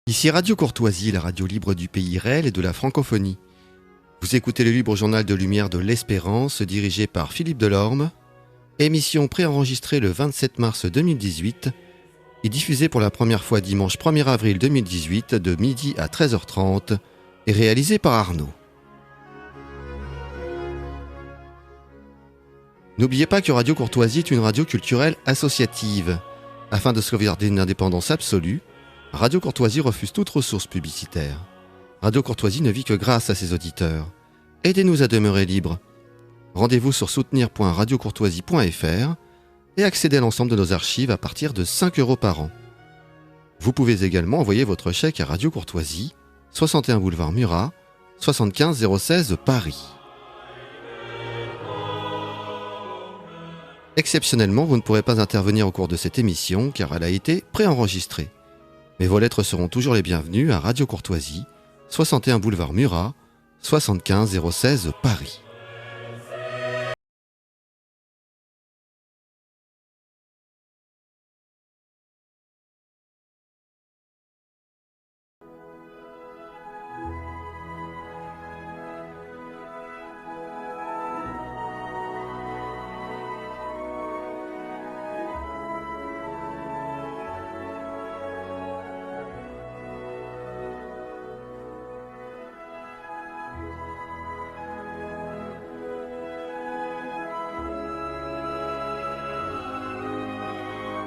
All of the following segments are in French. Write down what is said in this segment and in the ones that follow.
Ici Radio Courtoisie, la radio libre du pays réel et de la francophonie. Vous écoutez le libre journal de lumière de l'Espérance, dirigé par Philippe Delorme. Émission préenregistrée le 27 mars 2018 et diffusée pour la première fois dimanche 1er avril 2018 de midi à 13h30 et réalisée par Arnaud. N'oubliez pas que Radio Courtoisie est une radio culturelle associative. Afin de sauvegarder une indépendance absolue, Radio Courtoisie refuse toute ressource publicitaire. Radio Courtoisie ne vit que grâce à ses auditeurs. Aidez-nous à demeurer libres. Rendez-vous sur soutenir.radiocourtoisie.fr et accédez à l'ensemble de nos archives à partir de 5 € par an. Vous pouvez également envoyer votre chèque à Radio Courtoisie, 61 boulevard Murat, 75 016 Paris. Exceptionnellement, vous ne pourrez pas intervenir au cours de cette émission car elle a été préenregistrée. Mais vos lettres seront toujours les bienvenues à Radio Courtoisie, 61 boulevard Murat, 75 016 Paris.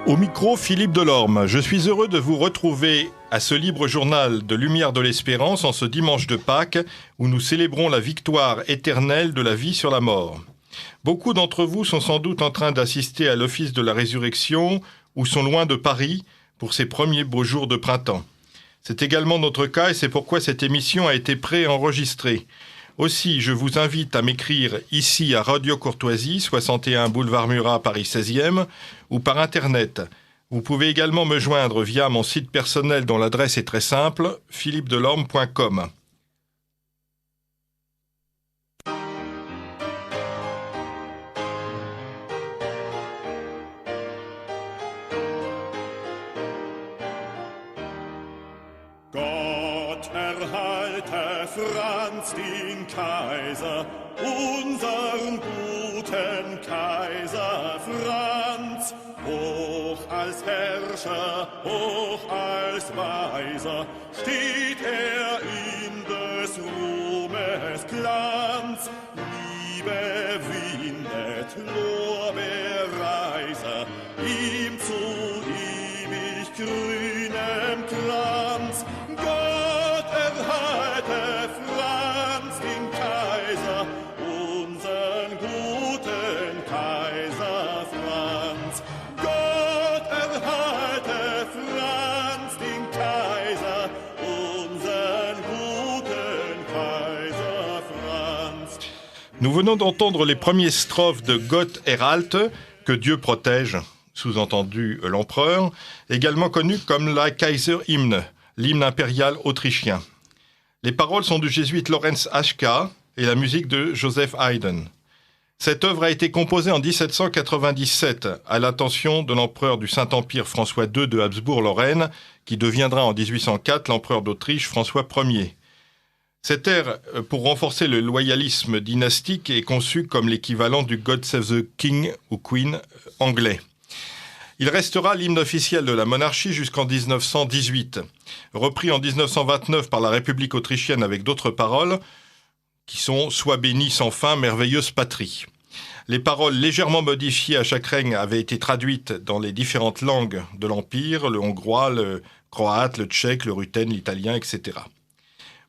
Au micro, Philippe Delorme. Je suis heureux de vous retrouver à ce libre journal de Lumière de l'Espérance en ce dimanche de Pâques où nous célébrons la victoire éternelle de la vie sur la mort. Beaucoup d'entre vous sont sans doute en train d'assister à l'office de la résurrection ou sont loin de Paris pour ces premiers beaux jours de printemps. C'est également notre cas et c'est pourquoi cette émission a été préenregistrée. Aussi, je vous invite à m'écrire ici à Radio Courtoisie, 61 boulevard Murat, Paris 16e, ou par Internet. Vous pouvez également me joindre via mon site personnel dont l'adresse est très simple, philippedelorme.com. Franz den Kaiser, unseren guten Kaiser Franz, hoch als Herrscher, hoch als Weiser, steht er in des Ruhmes Glanz. Liebe windet Lorbeerreiser, ihm zu ewig grünem Glanz. Gott erhalte Franz den Kaiser, unseren guten Kaiser Franz. Gott erhalte Franz den Kaiser, unseren guten Kaiser Franz. Nous venons d'entendre les premiers strophes de Gott erhalte, que Dieu protège, sous-entendu l'empereur, également connu comme la Kaiser-Hymne, l'hymne impérial autrichien. Les paroles sont du jésuite Lorenz Haschka et la musique de Joseph Haydn. Cette œuvre a été composée en 1797 à l'attention de l'empereur du Saint-Empire François II de Habsbourg-Lorraine, qui deviendra en 1804 l'empereur d'Autriche François Ier. Cet air, pour renforcer le loyalisme dynastique, est conçu comme l'équivalent du God Save the King ou Queen anglais. Il restera l'hymne officiel de la monarchie jusqu'en 1918. Repris en 1929 par la République autrichienne avec d'autres paroles, qui sont « Sois béni sans fin, merveilleuse patrie ». Les paroles légèrement modifiées à chaque règne avaient été traduites dans les différentes langues de l'Empire, le hongrois, le croate, le tchèque, le ruthène, l'italien, etc.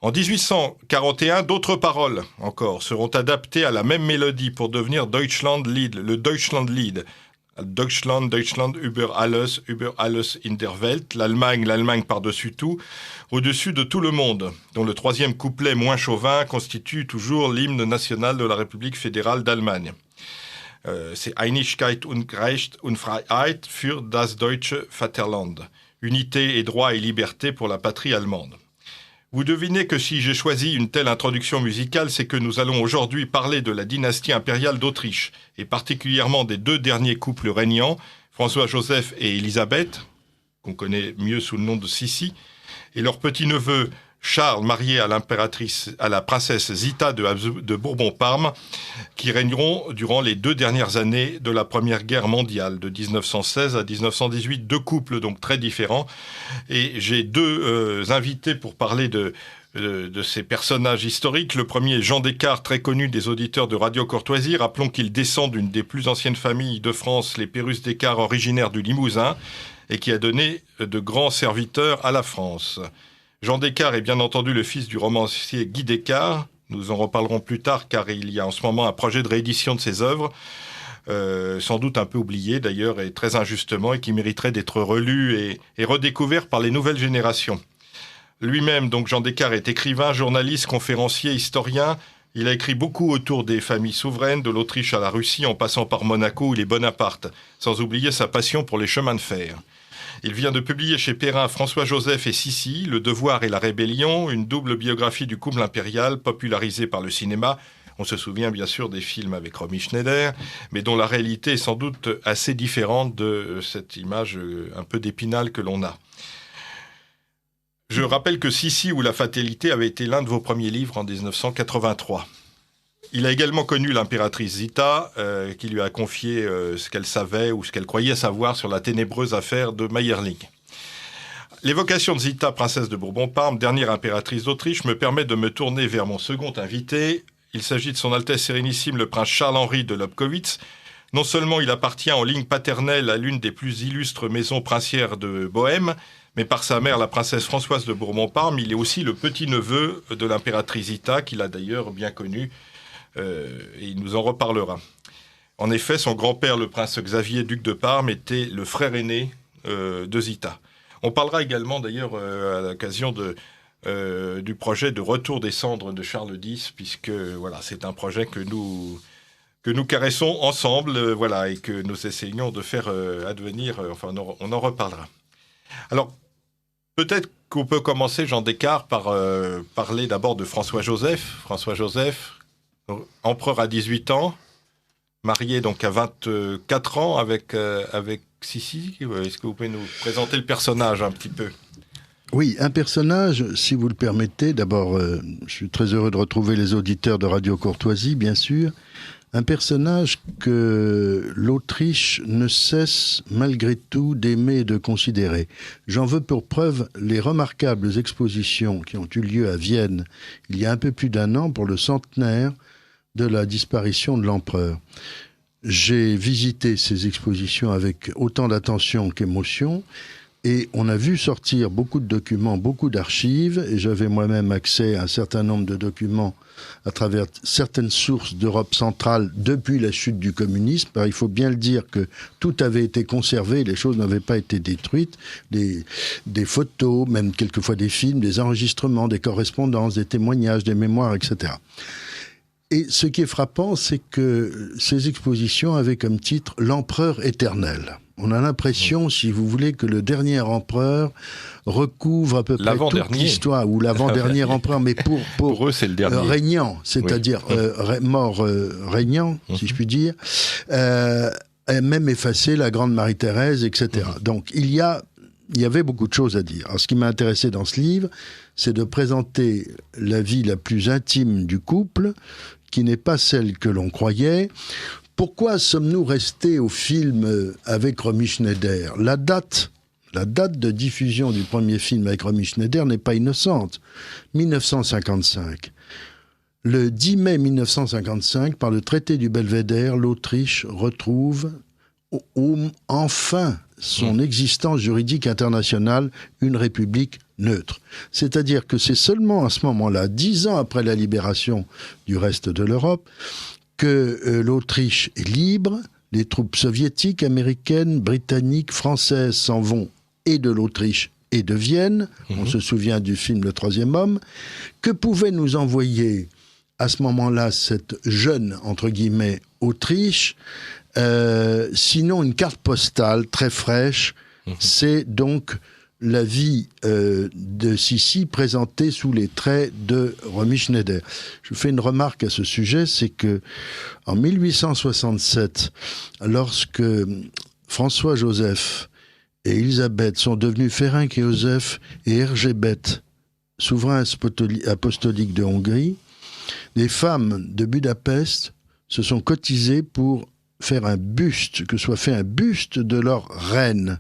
En 1841, d'autres paroles encore seront adaptées à la même mélodie pour devenir Deutschlandlied, le Deutschlandlied. Deutschland, Deutschland über alles in der Welt, l'Allemagne par-dessus tout, au-dessus de tout le monde, dont le troisième couplet moins chauvin constitue toujours l'hymne national de la République fédérale d'Allemagne. C'est Einigkeit und Recht und Freiheit für das deutsche Vaterland. Unité et droit et liberté pour la patrie allemande. Vous devinez que si j'ai choisi une telle introduction musicale, c'est que nous allons aujourd'hui parler de la dynastie impériale d'Autriche, et particulièrement des deux derniers couples régnants, François-Joseph et Élisabeth, qu'on connaît mieux sous le nom de Sissi, et leur petit-neveu Charles, marié à la princesse Zita de Bourbon-Parme, qui régneront durant les 2 dernières années de la Première Guerre mondiale, de 1916 à 1918. 2 couples donc très différents. Et j'ai 2 invités pour parler de ces personnages historiques. Le premier est Jean Descartes, très connu des auditeurs de Radio Courtoisie. Rappelons qu'il descend d'une des plus anciennes familles de France, les Pérus Descartes, originaires du Limousin, et qui a donné de grands serviteurs à la France. Jean Descartes est bien entendu le fils du romancier Guy Descartes. Nous en reparlerons plus tard car il y a en ce moment un projet de réédition de ses œuvres, sans doute un peu oublié d'ailleurs et très injustement, et qui mériterait d'être relu et redécouvert par les nouvelles générations. Lui-même, donc Jean Descartes, est écrivain, journaliste, conférencier, historien. Il a écrit beaucoup autour des familles souveraines, de l'Autriche à la Russie, en passant par Monaco ou les Bonaparte, sans oublier sa passion pour les chemins de fer. Il vient de publier chez Perrin François-Joseph et Sissi, Le Devoir et la Rébellion, une double biographie du couple impérial popularisée par le cinéma. On se souvient bien sûr des films avec Romy Schneider, mais dont la réalité est sans doute assez différente de cette image un peu d'Épinal que l'on a. Je rappelle que Sissi ou la fatalité avait été l'un de vos premiers livres en 1983. Il a également connu l'impératrice Zita, qui lui a confié ce qu'elle savait ou ce qu'elle croyait savoir sur la ténébreuse affaire de Mayerling. L'évocation de Zita, princesse de Bourbon-Parme, dernière impératrice d'Autriche, me permet de me tourner vers mon second invité. Il s'agit de son Altesse Sérénissime, le prince Charles-Henri de Lobkowitz. Non seulement il appartient en ligne paternelle à l'une des plus illustres maisons princières de Bohême, mais par sa mère, la princesse Françoise de Bourbon-Parme, il est aussi le petit-neveu de l'impératrice Zita, qu'il a d'ailleurs bien connue. Et il nous en reparlera. En effet, son grand-père, le prince Xavier, duc de Parme, était le frère aîné de Zita. On parlera également d'ailleurs à l'occasion du projet de retour des cendres de Charles X, puisque voilà, c'est un projet que nous caressons ensemble, voilà, et que nous essayons de faire advenir. Enfin, on en reparlera. Alors, peut-être qu'on peut commencer, Jean Descartes, par parler d'abord de François-Joseph. François-Joseph, empereur à 18 ans, marié donc à 24 ans avec Sissi. Est-ce que vous pouvez nous présenter le personnage un petit peu ? Oui, un personnage, si vous le permettez. D'abord, je suis très heureux de retrouver les auditeurs de Radio Courtoisie, bien sûr. Un personnage que l'Autriche ne cesse malgré tout d'aimer et de considérer. J'en veux pour preuve les remarquables expositions qui ont eu lieu à Vienne il y a un peu plus d'1 an pour le centenaire de la disparition de l'empereur. J'ai visité ces expositions avec autant d'attention qu'émotion et on a vu sortir beaucoup de documents, beaucoup d'archives, et j'avais moi-même accès à un certain nombre de documents à travers certaines sources d'Europe centrale depuis la chute du communisme. Alors, il faut bien le dire que tout avait été conservé, les choses n'avaient pas été détruites, des photos, même quelquefois des films, des enregistrements, des correspondances, des témoignages, des mémoires, etc. Et ce qui est frappant, c'est que ces expositions avaient comme titre « L'empereur éternel ». On a l'impression, si vous voulez, que le dernier empereur recouvre à peu près toute l'histoire, ou l'avant-dernier empereur, mais pour eux, c'est le dernier. Régnant, c'est-à-dire mort régnant, si je puis dire, même effacer la grande Marie-Thérèse, etc. Donc il y avait beaucoup de choses à dire. Alors, ce qui m'a intéressé dans ce livre, c'est de présenter la vie la plus intime du couple, qui n'est pas celle que l'on croyait. Pourquoi sommes-nous restés au film avec Romy Schneider ? La date de diffusion du premier film avec Romy Schneider n'est pas innocente. 1955. Le 10 mai 1955, par le traité du Belvédère, l'Autriche retrouve enfin son existence juridique internationale, une république neutre. C'est-à-dire que c'est seulement à ce moment-là, 10 ans après la libération du reste de l'Europe, que l'Autriche est libre, les troupes soviétiques, américaines, britanniques, françaises s'en vont et de l'Autriche et de Vienne. On se souvient du film Le Troisième Homme. Que pouvait nous envoyer à ce moment-là cette jeune, entre guillemets, Autriche, sinon une carte postale très fraîche. C'est donc la vie de Sissi présentée sous les traits de Romy Schneider. Je fais une remarque à ce sujet, c'est que en 1867, lorsque François-Joseph et Élisabeth sont devenus Ferenc József et Erzsébet, souverains apostoliques de Hongrie, les femmes de Budapest se sont cotisées pour faire un buste, que soit fait un buste de leur reine.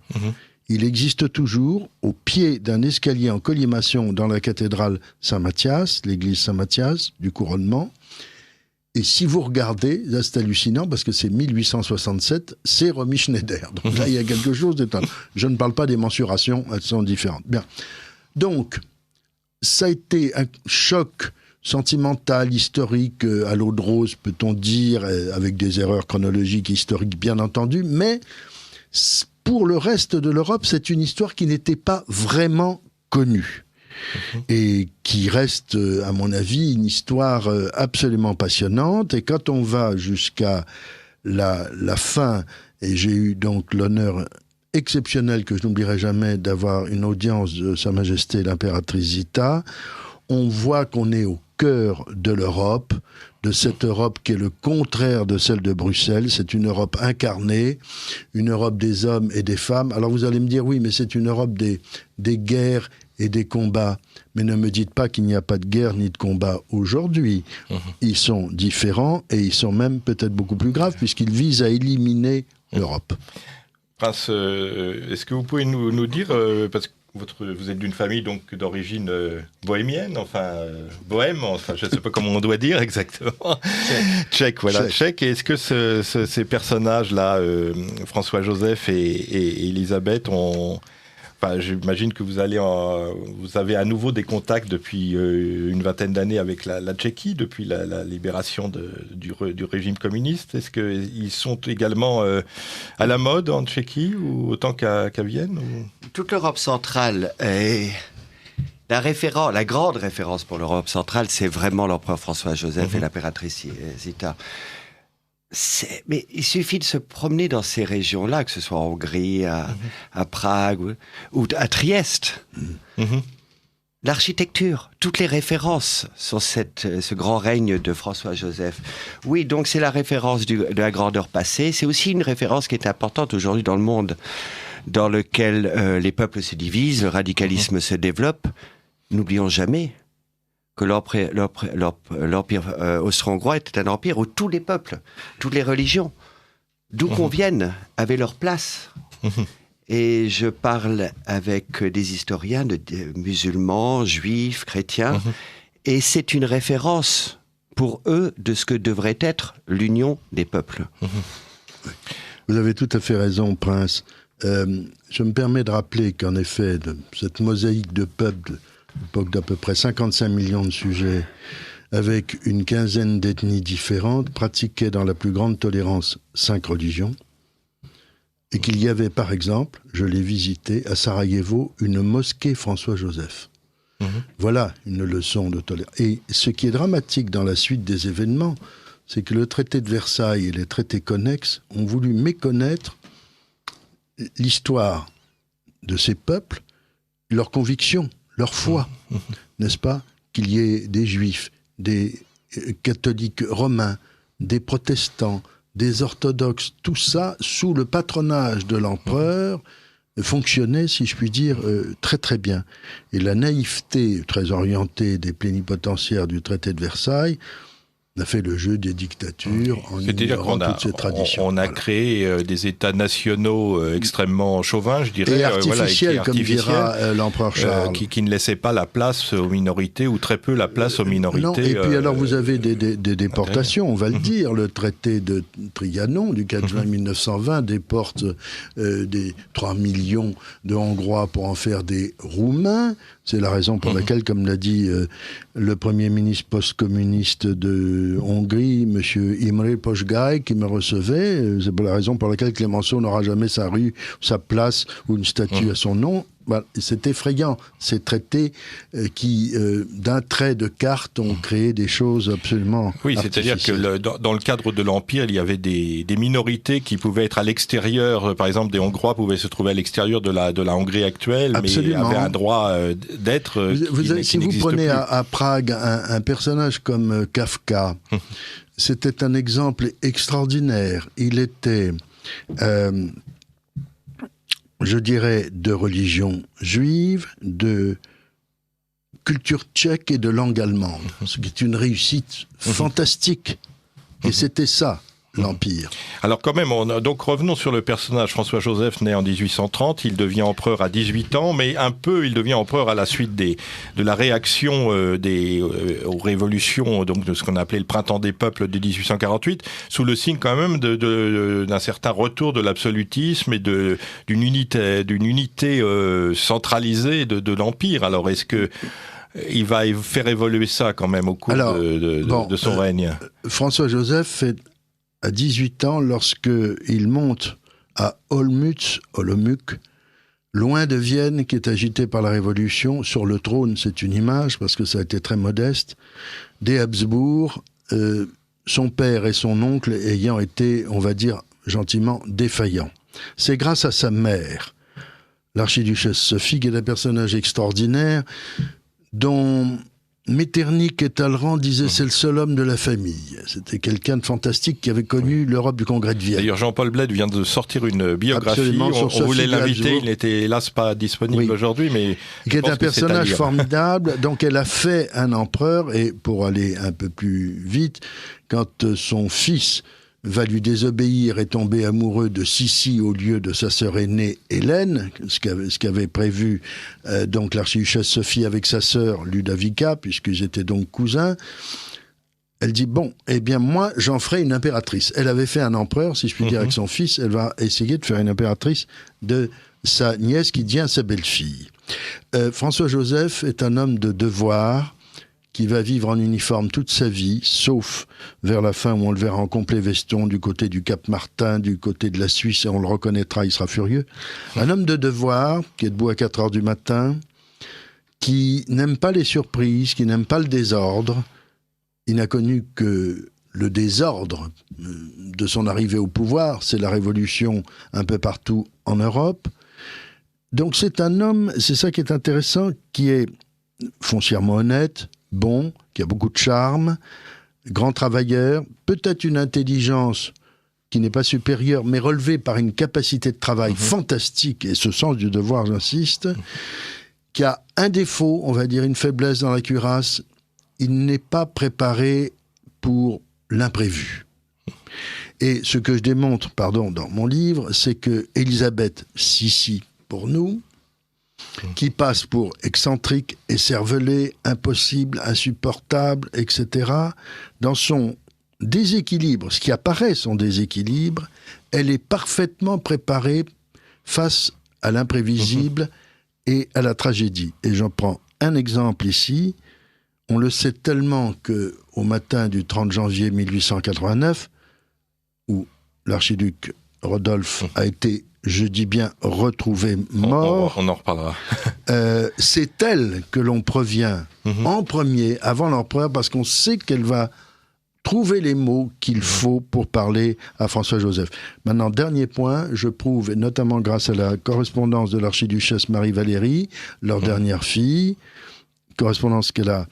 Il existe toujours, au pied d'un escalier en colimaçon dans la cathédrale Saint-Mathias, l'église Saint-Mathias, du couronnement. Et si vous regardez, là c'est hallucinant, parce que c'est 1867, c'est Romy Schneider. Donc là, il y a quelque chose d'étonnant. Je ne parle pas des mensurations, elles sont différentes. Bien. Donc, ça a été un choc sentimental, historique, à l'eau de rose, peut-on dire, avec des erreurs chronologiques, historiques, bien entendu, mais pour le reste de l'Europe, c'est une histoire qui n'était pas vraiment connue. Et qui reste, à mon avis, une histoire absolument passionnante. Et quand on va jusqu'à la fin, et j'ai eu donc l'honneur exceptionnel que je n'oublierai jamais d'avoir une audience de Sa Majesté l'impératrice Zita, on voit qu'on est au cœur de l'Europe, de cette Europe qui est le contraire de celle de Bruxelles. C'est une Europe incarnée, une Europe des hommes et des femmes. Alors vous allez me dire, oui, mais c'est une Europe des guerres et des combats. Mais ne me dites pas qu'il n'y a pas de guerre ni de combat aujourd'hui. Ils sont différents et ils sont même peut-être beaucoup plus graves puisqu'ils visent à éliminer l'Europe. Prince, est-ce que vous pouvez nous dire, parce que vous êtes d'une famille donc d'origine bohémienne, bohème, je ne sais pas comment on doit dire exactement. Tchèque, voilà, tchèque. Et est-ce que ces personnages-là, François-Joseph et Élisabeth, j'imagine que vous avez à nouveau des contacts depuis une vingtaine d'années avec la Tchéquie, depuis la libération du régime communiste. Est-ce qu'ils sont également à la mode en Tchéquie, ou autant qu'à Vienne Toute l'Europe centrale est... La grande référence pour l'Europe centrale, c'est vraiment l'empereur François-Joseph et l'impératrice Zita. Mais il suffit de se promener dans ces régions-là, que ce soit en Hongrie, à Prague ou à Trieste. L'architecture, toutes les références sur ce grand règne de François-Joseph. Oui, donc c'est la référence de la grandeur passée. C'est aussi une référence qui est importante aujourd'hui dans le monde, dans lequel les peuples se divisent, le radicalisme se développe. N'oublions jamais que l'empire austro-hongrois était un empire où tous les peuples, toutes les religions, d'où qu'on vienne, avaient leur place. Et je parle avec des historiens, musulmans, juifs, chrétiens, et c'est une référence pour eux de ce que devrait être l'union des peuples. Vous avez tout à fait raison, Prince. Je me permets de rappeler qu'en effet, cette mosaïque de peuples, l'époque d'à peu près 55 millions de sujets, avec une quinzaine d'ethnies différentes, pratiquaient dans la plus grande tolérance 5 religions, et qu'il y avait par exemple, je l'ai visité, à Sarajevo, une mosquée François-Joseph. Voilà une leçon de tolérance. Et ce qui est dramatique dans la suite des événements, c'est que le traité de Versailles et les traités connexes ont voulu méconnaître l'histoire de ces peuples, leurs convictions, leur foi, n'est-ce pas? Qu'il y ait des juifs, des catholiques romains, des protestants, des orthodoxes, tout ça, sous le patronage de l'empereur, fonctionnait, si je puis dire, très très bien. Et la naïveté très orientée des plénipotentiaires du traité de Versailles a fait le jeu des dictatures en ignorant toutes ces traditions. On a créé des États nationaux extrêmement chauvins, je dirais. Et artificiels, comme dira l'empereur Charles. Qui ne laissaient pas la place aux minorités, ou très peu la place aux minorités. Non, et puis alors vous avez des déportations, on va le dire. Le traité de Trianon du 4 juin 1920 déporte des 3 millions de Hongrois pour en faire des Roumains. C'est la raison pour laquelle, comme l'a dit le Premier ministre post-communiste de Hongrie, M. Imre Posgai, qui me recevait, c'est pour la raison pour laquelle Clémenceau n'aura jamais sa rue, sa place ou une statue à son nom. Bah, c'est effrayant, ces traités qui, d'un trait de carte, ont créé des choses absolument c'est-à-dire que dans le cadre de l'Empire, il y avait des minorités qui pouvaient être à l'extérieur. Par exemple, des Hongrois pouvaient se trouver à l'extérieur de la Hongrie actuelle, absolument. Mais avaient un droit d'être si vous prenez à Prague un personnage comme Kafka, c'était un exemple extraordinaire. Il était... je dirais, de religion juive, de culture tchèque et de langue allemande, ce qui est une réussite fantastique. Et c'était ça, l'Empire. Alors quand même, donc revenons sur le personnage. François-Joseph, né en 1830, il devient empereur à 18 ans, mais il devient empereur à la suite de la réaction aux révolutions, donc de ce qu'on appelait le printemps des peuples de 1848, sous le signe quand même d'un certain retour de l'absolutisme et d'une unité centralisée de l'Empire. Alors est-ce que il va faire évoluer ça quand même au cours de son règne? François-Joseph à 18 ans, lorsqu'il monte à Olmütz, loin de Vienne, qui est agité par la Révolution, sur le trône, c'est une image, parce que ça a été très modeste, des Habsbourg, son père et son oncle ayant été, on va dire, gentiment défaillants. C'est grâce à sa mère, l'archiduchesse Sophie, qui est un personnage extraordinaire, dont Metternich et Talleyrand disaient c'est le seul homme de la famille. C'était quelqu'un de fantastique qui avait connu l'Europe du Congrès de Vienne. D'ailleurs, Jean-Paul Bled vient de sortir une biographie. On voulait l'inviter, il n'était hélas pas disponible aujourd'hui, mais qui est un personnage formidable. Donc, elle a fait un empereur, et pour aller un peu plus vite, quand son fils va lui désobéir et tomber amoureux de Sissi au lieu de sa sœur aînée Hélène, ce qu'avait prévu donc l'archiduchesse Sophie avec sa sœur Ludovica, puisqu'ils étaient donc cousins. Elle dit, bon, eh bien moi, j'en ferai une impératrice. Elle avait fait un empereur, si je puis dire, avec son fils. Elle va essayer de faire une impératrice de sa nièce qui devient sa belle-fille. François-Joseph est un homme de devoir, qui va vivre en uniforme toute sa vie, sauf vers la fin où on le verra en complet veston du côté du Cap Martin, du côté de la Suisse, et on le reconnaîtra, il sera furieux. Un homme de devoir, qui est debout à 4 heures du matin, qui n'aime pas les surprises, qui n'aime pas le désordre. Il n'a connu que le désordre de son arrivée au pouvoir, c'est la révolution un peu partout en Europe. Donc c'est un homme, c'est ça qui est intéressant, qui est foncièrement honnête, bon, qui a beaucoup de charme, grand travailleur, peut-être une intelligence qui n'est pas supérieure, mais relevée par une capacité de travail fantastique, et ce sens du devoir, j'insiste, qui a un défaut, on va dire une faiblesse dans la cuirasse, il n'est pas préparé pour l'imprévu. Et ce que je démontre, dans mon livre, c'est que Élisabeth Sissi, pour nous, qui passe pour excentrique, écervelé, impossible, insupportable, etc. Dans son déséquilibre, ce qui apparaît son déséquilibre, elle est parfaitement préparée face à l'imprévisible et à la tragédie. Et j'en prends un exemple ici. On le sait tellement qu'au matin du 30 janvier 1889, où l'archiduc Rodolphe a été, je dis bien, retrouvé mort. On en reparlera. C'est elle que l'on prévient en premier, avant l'empereur, parce qu'on sait qu'elle va trouver les mots qu'il faut pour parler à François-Joseph. Maintenant, dernier point, je prouve, et notamment grâce à la correspondance de l'archiduchesse Marie-Valérie, leur dernière fille, correspondance qu'elle a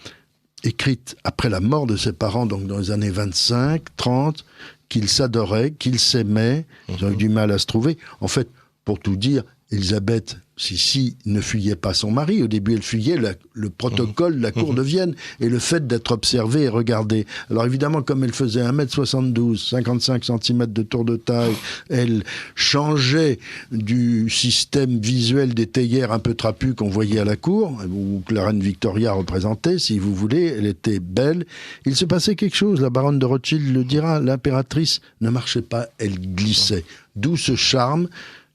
écrite après la mort de ses parents, donc dans les années 25, 30, qu'ils s'adoraient, qu'ils s'aimaient, ils ont eu du mal à se trouver. En fait, pour tout dire, Élisabeth Sissi ne fuyait pas son mari. Au début, elle fuyait le protocole de la cour de Vienne et le fait d'être observée et regardée. Alors évidemment, comme elle faisait 1m72, 55 cm de tour de taille, elle changeait du système visuel des théières un peu trapus qu'on voyait à la cour, ou que la reine Victoria représentait, si vous voulez. Elle était belle. Il se passait quelque chose, la baronne de Rothschild le dira, l'impératrice ne marchait pas, elle glissait. D'où ce charme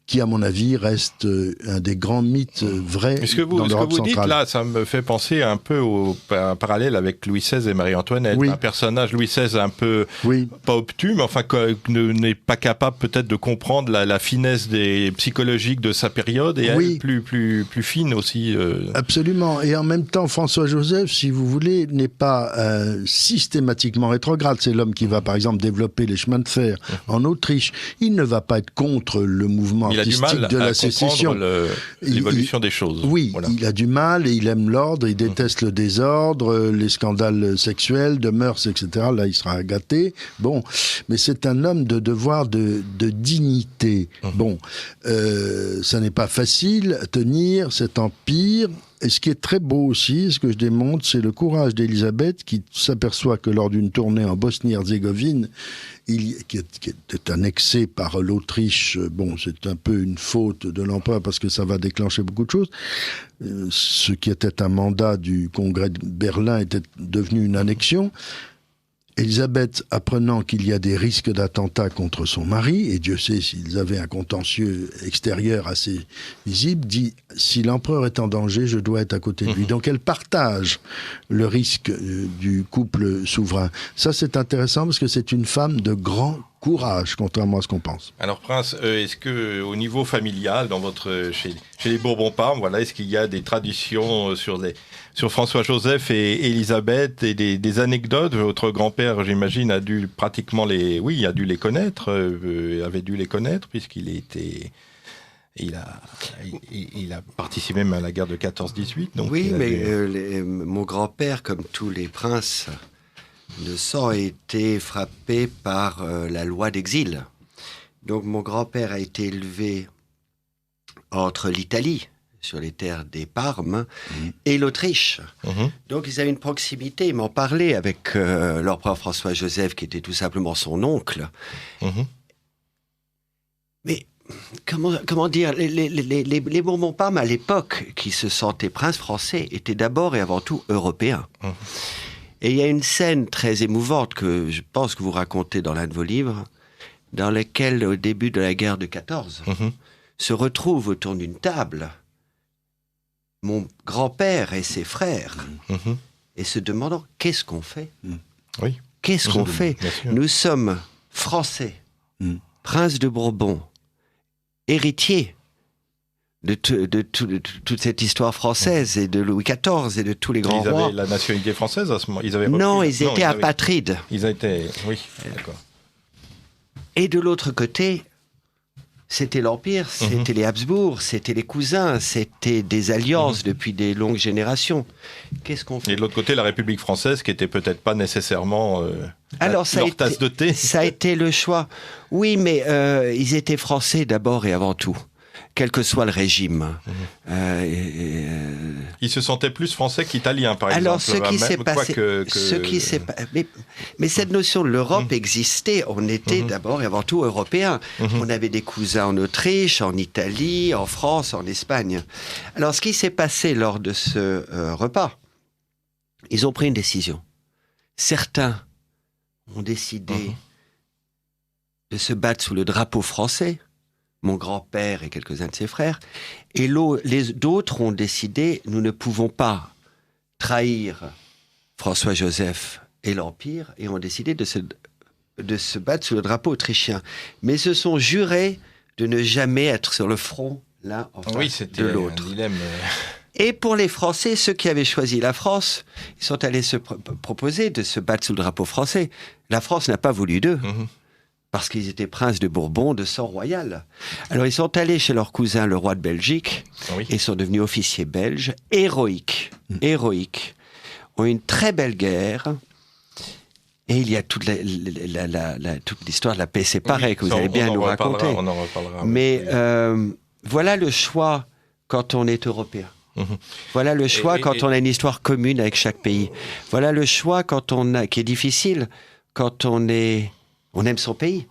qui, à mon avis, reste un des grands mythes vrais dans l'Europe centrale. Ce que vous dites là, ça me fait penser un peu un parallèle avec Louis XVI et Marie-Antoinette. Oui. Un personnage, Louis XVI, un peu, pas obtus, mais enfin, n'est pas capable peut-être de comprendre la finesse psychologique de sa période, et elle plus fine aussi. Absolument. Et en même temps, François-Joseph, si vous voulez, n'est pas systématiquement rétrograde. C'est l'homme qui va, par exemple, développer les chemins de fer en Autriche. Il ne va pas être contre le mouvement Il a du artistique mal de à la sécession. comprendre l'évolution des choses. Oui, Voilà. il a du mal et il aime l'ordre, il déteste le désordre, les scandales sexuels, de mœurs, etc. Là, il sera gâté. Bon, mais c'est un homme de devoir, de dignité. Bon, ça n'est pas facile à tenir cet empire. Et ce qui est très beau aussi, ce que je démontre, c'est le courage d'Élisabeth qui s'aperçoit que lors d'une tournée en Bosnie-Herzégovine, qui est annexée par l'Autriche, bon, c'est un peu une faute de l'empereur parce que ça va déclencher beaucoup de choses. Ce qui était un mandat du Congrès de Berlin était devenu une annexion. Élisabeth, apprenant qu'il y a des risques d'attentat contre son mari, et Dieu sait s'ils avaient un contentieux extérieur assez visible, dit « Si l'empereur est en danger, je dois être à côté de lui ». Donc elle partage le risque du couple souverain. Ça, c'est intéressant parce que c'est une femme de grand courage, contrairement à ce qu'on pense. Alors Prince, est-ce que au niveau familial, chez les Bourbons-Parme, voilà, est-ce qu'il y a des traditions sur François-Joseph et Élisabeth et des anecdotes? Votre grand-père, j'imagine, a dû pratiquement avait dû les connaître puisqu'il il a participé même à la guerre de 14-18. Donc oui, mais mon grand-père, comme tous les princes de sang, a été frappé par la loi d'exil. Donc mon grand-père a été élevé entre l'Italie, sur les terres des Parmes, et l'Autriche. Donc ils avaient une proximité, ils m'en parlaient avec l'empereur François-Joseph, qui était tout simplement son oncle. Mais comment dire, les Bourbons-Parme à l'époque, qui se sentaient princes français, étaient d'abord et avant tout européens. Et il y a une scène très émouvante que je pense que vous racontez dans l'un de vos livres, dans laquelle, au début de la guerre de 14, se retrouvent autour d'une table mon grand-père et ses frères, et se demandant qu'est-ce qu'on fait. Oui. Qu'est-ce qu'on fait? Nous sommes français, princes de Bourbon, héritiers de toute cette histoire française et de Louis XIV et de tous les grands rois. Ils avaient la nationalité française à ce moment. Non, ils étaient apatrides. Ils étaient, oui, d'accord. Et de l'autre côté, c'était l'Empire, c'était les Habsbourg, c'était les cousins, c'était des alliances depuis des longues générations. Qu'est-ce qu'on fait? Et de l'autre côté, la République française, qui n'était peut-être pas nécessairement leur tasse de thé. Ça a été le choix. Oui, mais ils étaient français d'abord et avant tout, quel que soit le régime. Ils se sentaient plus français qu'italiens, par alors, exemple. Alors, mais cette notion de l'Europe existait. On était d'abord et avant tout européens. On avait des cousins en Autriche, en Italie, en France, en Espagne. Alors, ce qui s'est passé lors de ce repas, ils ont pris une décision. Certains ont décidé de se battre sous le drapeau français, mon grand-père et quelques-uns de ses frères, et d'autres ont décidé, nous ne pouvons pas trahir François-Joseph et l'Empire, et ont décidé de se battre sous le drapeau autrichien. Mais se sont jurés de ne jamais être sur le front l'un en face de l'autre. Un dilemme. Et pour les Français, ceux qui avaient choisi la France, ils sont allés se proposer de se battre sous le drapeau français. La France n'a pas voulu d'eux. Parce qu'ils étaient princes de Bourbon, de sang royal. Alors ils sont allés chez leur cousin, le roi de Belgique, et sont devenus officiers belges, héroïques, ont eu une très belle guerre, et il y a toute l'histoire de la paix séparée que vous allez bien nous raconter. On en reparlera. Mais voilà le choix quand on est européen. Voilà le choix quand on a une histoire commune avec chaque pays. Voilà le choix qui est difficile quand on aime son pays,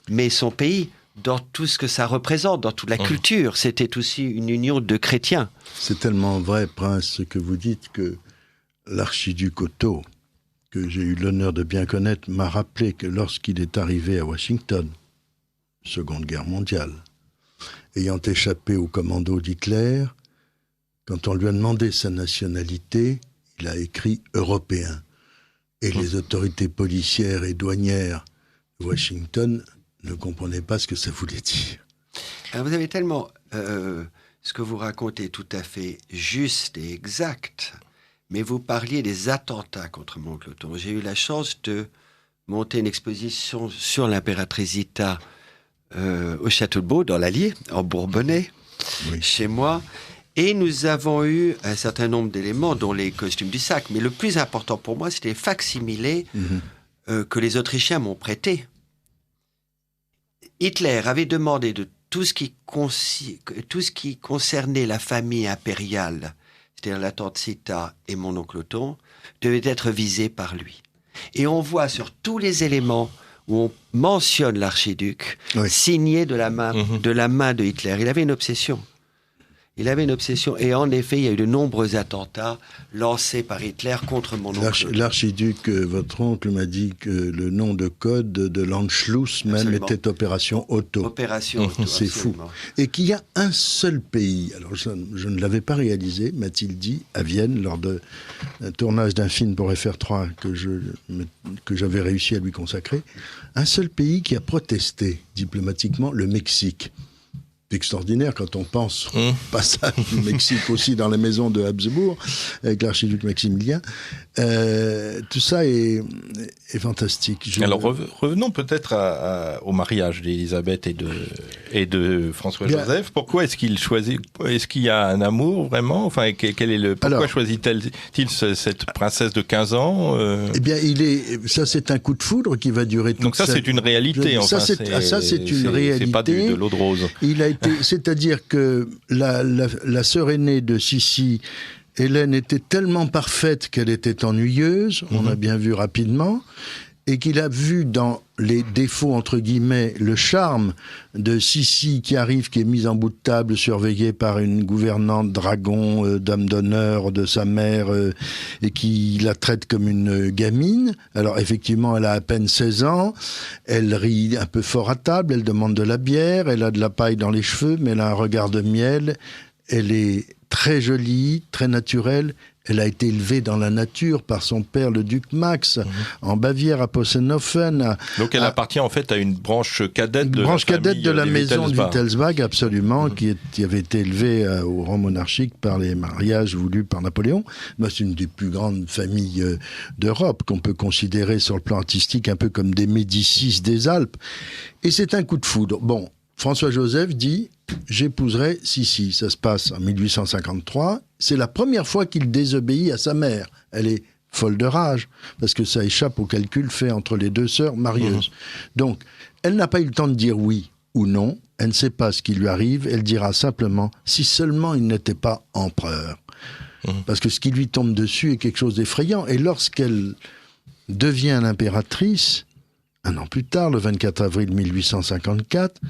mais son pays, dans tout ce que ça représente, dans toute la culture, c'était aussi une union de chrétiens. C'est tellement vrai, Prince, ce que vous dites, que l'archiduc Otto, que j'ai eu l'honneur de bien connaître, m'a rappelé que lorsqu'il est arrivé à Washington, Seconde Guerre mondiale, ayant échappé au commando d'Hitler, quand on lui a demandé sa nationalité, il a écrit « européen ». Et les autorités policières et douanières Washington ne comprenait pas ce que ça voulait dire. Alors vous avez tellement... ce que vous racontez est tout à fait juste et exact, mais vous parliez des attentats contre mon oncle Otto. J'ai eu la chance de monter une exposition sur l'impératrice Zita au Château de Beau, dans l'Allier, en Bourbonnais, chez moi. Et nous avons eu un certain nombre d'éléments, dont les costumes du sac. Mais le plus important pour moi, c'était les facsimilés que les Autrichiens m'ont prêtés. Hitler avait demandé de tout ce qui concernait la famille impériale, c'est-à-dire la tante Sita et mon oncle Othon, devait être visé par lui. Et on voit sur tous les éléments où on mentionne l'archiduc, signé de la main de Hitler. Il avait une obsession. Et en effet, il y a eu de nombreux attentats lancés par Hitler contre mon oncle. L'archiduc, votre oncle, m'a dit que le nom de code de l'Anschluss même était Opération Otto. Opération Otto, c'est fou. Et qu'il y a un seul pays, alors je ne l'avais pas réalisé, m'a-t-il dit, à Vienne, lors d'un tournage d'un film pour FR3 que j'avais réussi à lui consacrer, un seul pays qui a protesté diplomatiquement, le Mexique. C'est extraordinaire quand on pense au passage du Mexique aussi dans la maison de Habsbourg avec l'archiduc Maximilien. Tout ça est fantastique. Alors revenons peut-être au mariage d'Élisabeth et de François-Joseph. Pourquoi est-ce qu'il choisit? Est-ce qu'il y a un amour vraiment? Enfin, pourquoi choisit-il cette princesse de 15 ans Eh bien, ça c'est un coup de foudre qui va durer toute Donc ça c'est une réalité. Ça c'est une réalité. C'est pas de l'eau de rose. C'est-à-dire que la sœur aînée de Sissi, Hélène, était tellement parfaite qu'elle était ennuyeuse, on a bien vu rapidement, et qu'il a vu dans les défauts, entre guillemets, le charme de Sissi qui arrive, qui est mise en bout de table, surveillée par une gouvernante dragon, dame d'honneur de sa mère, et qui la traite comme une gamine. Alors effectivement, elle a à peine 16 ans, elle rit un peu fort à table, elle demande de la bière, elle a de la paille dans les cheveux, mais elle a un regard de miel, elle est très jolie, très naturelle. Elle a été élevée dans la nature par son père, le duc Max, en Bavière, à Possenhofen. Donc elle appartient en fait à une branche cadette de la maison de Wittelsbach, absolument, qui avait été élevée au rang monarchique par les mariages voulus par Napoléon. C'est une des plus grandes familles d'Europe, qu'on peut considérer sur le plan artistique un peu comme des Médicis des Alpes. Et c'est un coup de foudre. Bon, François-Joseph dit « J'épouserai Sissi ». Ça se passe en 1853. C'est la première fois qu'il désobéit à sa mère. Elle est folle de rage, parce que ça échappe au calcul fait entre les deux sœurs marieuses. Donc, elle n'a pas eu le temps de dire oui ou non. Elle ne sait pas ce qui lui arrive. Elle dira simplement « Si seulement il n'était pas empereur ». Parce que ce qui lui tombe dessus est quelque chose d'effrayant. Et lorsqu'elle devient l'impératrice, un an plus tard, le 24 avril 1854,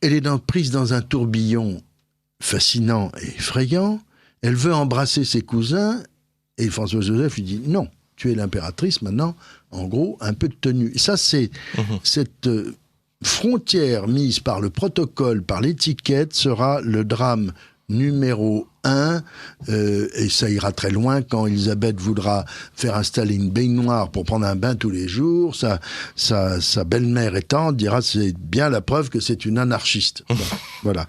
elle est prise dans un tourbillon fascinant et effrayant. Elle veut embrasser ses cousins et François-Joseph lui dit « Non, tu es l'impératrice maintenant, en gros, un peu de tenue ». Et ça, c'est cette frontière mise par le protocole, par l'étiquette, sera le drame numéro 1, et ça ira très loin quand Elisabeth voudra faire installer une baignoire pour prendre un bain tous les jours. Sa belle-mère étant dira c'est bien la preuve que c'est une anarchiste. Bon, voilà.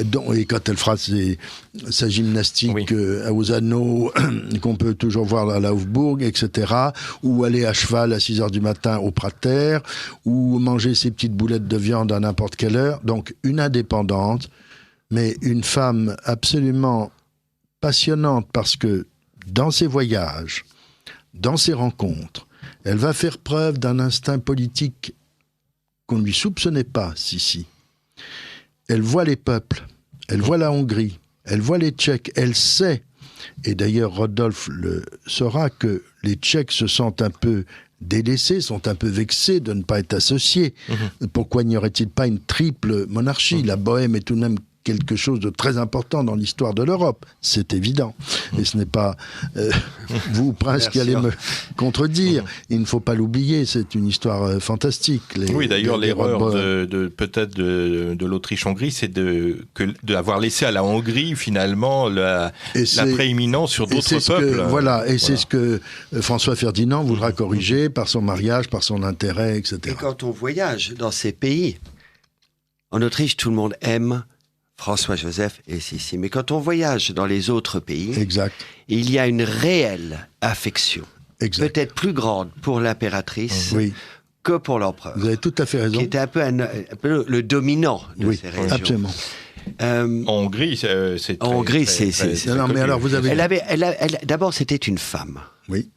Donc, et quand elle fera sa gymnastique aux anneaux qu'on peut toujours voir à la Hofburg, etc., ou aller à cheval à 6h du matin au Prater, ou manger ses petites boulettes de viande à n'importe quelle heure. Donc une indépendante, mais une femme absolument passionnante parce que dans ses voyages, dans ses rencontres, elle va faire preuve d'un instinct politique qu'on ne lui soupçonnait pas, Sissi. Elle voit les peuples, elle voit la Hongrie, elle voit les Tchèques, elle sait, et d'ailleurs Rodolphe le saura, que les Tchèques se sentent un peu délaissés, sont un peu vexés de ne pas être associés. Pourquoi n'y aurait-il pas une triple monarchie? La Bohème est tout de même quelque chose de très important dans l'histoire de l'Europe, c'est évident. Et ce n'est pas vous, Prince, qui allez me contredire. Il ne faut pas l'oublier, c'est une histoire fantastique. Oui, d'ailleurs, l'erreur peut-être de l'Autriche-Hongrie, c'est d'avoir laissé à la Hongrie, finalement, la prééminence sur d'autres peuples. C'est ce que François Ferdinand voudra corriger par son mariage, par son intérêt, etc. Et quand on voyage dans ces pays, en Autriche, tout le monde aime François-Joseph et Sissi. Mais quand on voyage dans les autres pays, il y a une réelle affection, peut-être plus grande pour l'impératrice que pour l'empereur. Vous avez tout à fait raison. Qui était un peu le dominant de ces régions. Absolument. En Hongrie, c'est très... En Hongrie, très- c'est- très- Non, très mais alors connu. vous avez... D'abord, c'était une femme. Oui.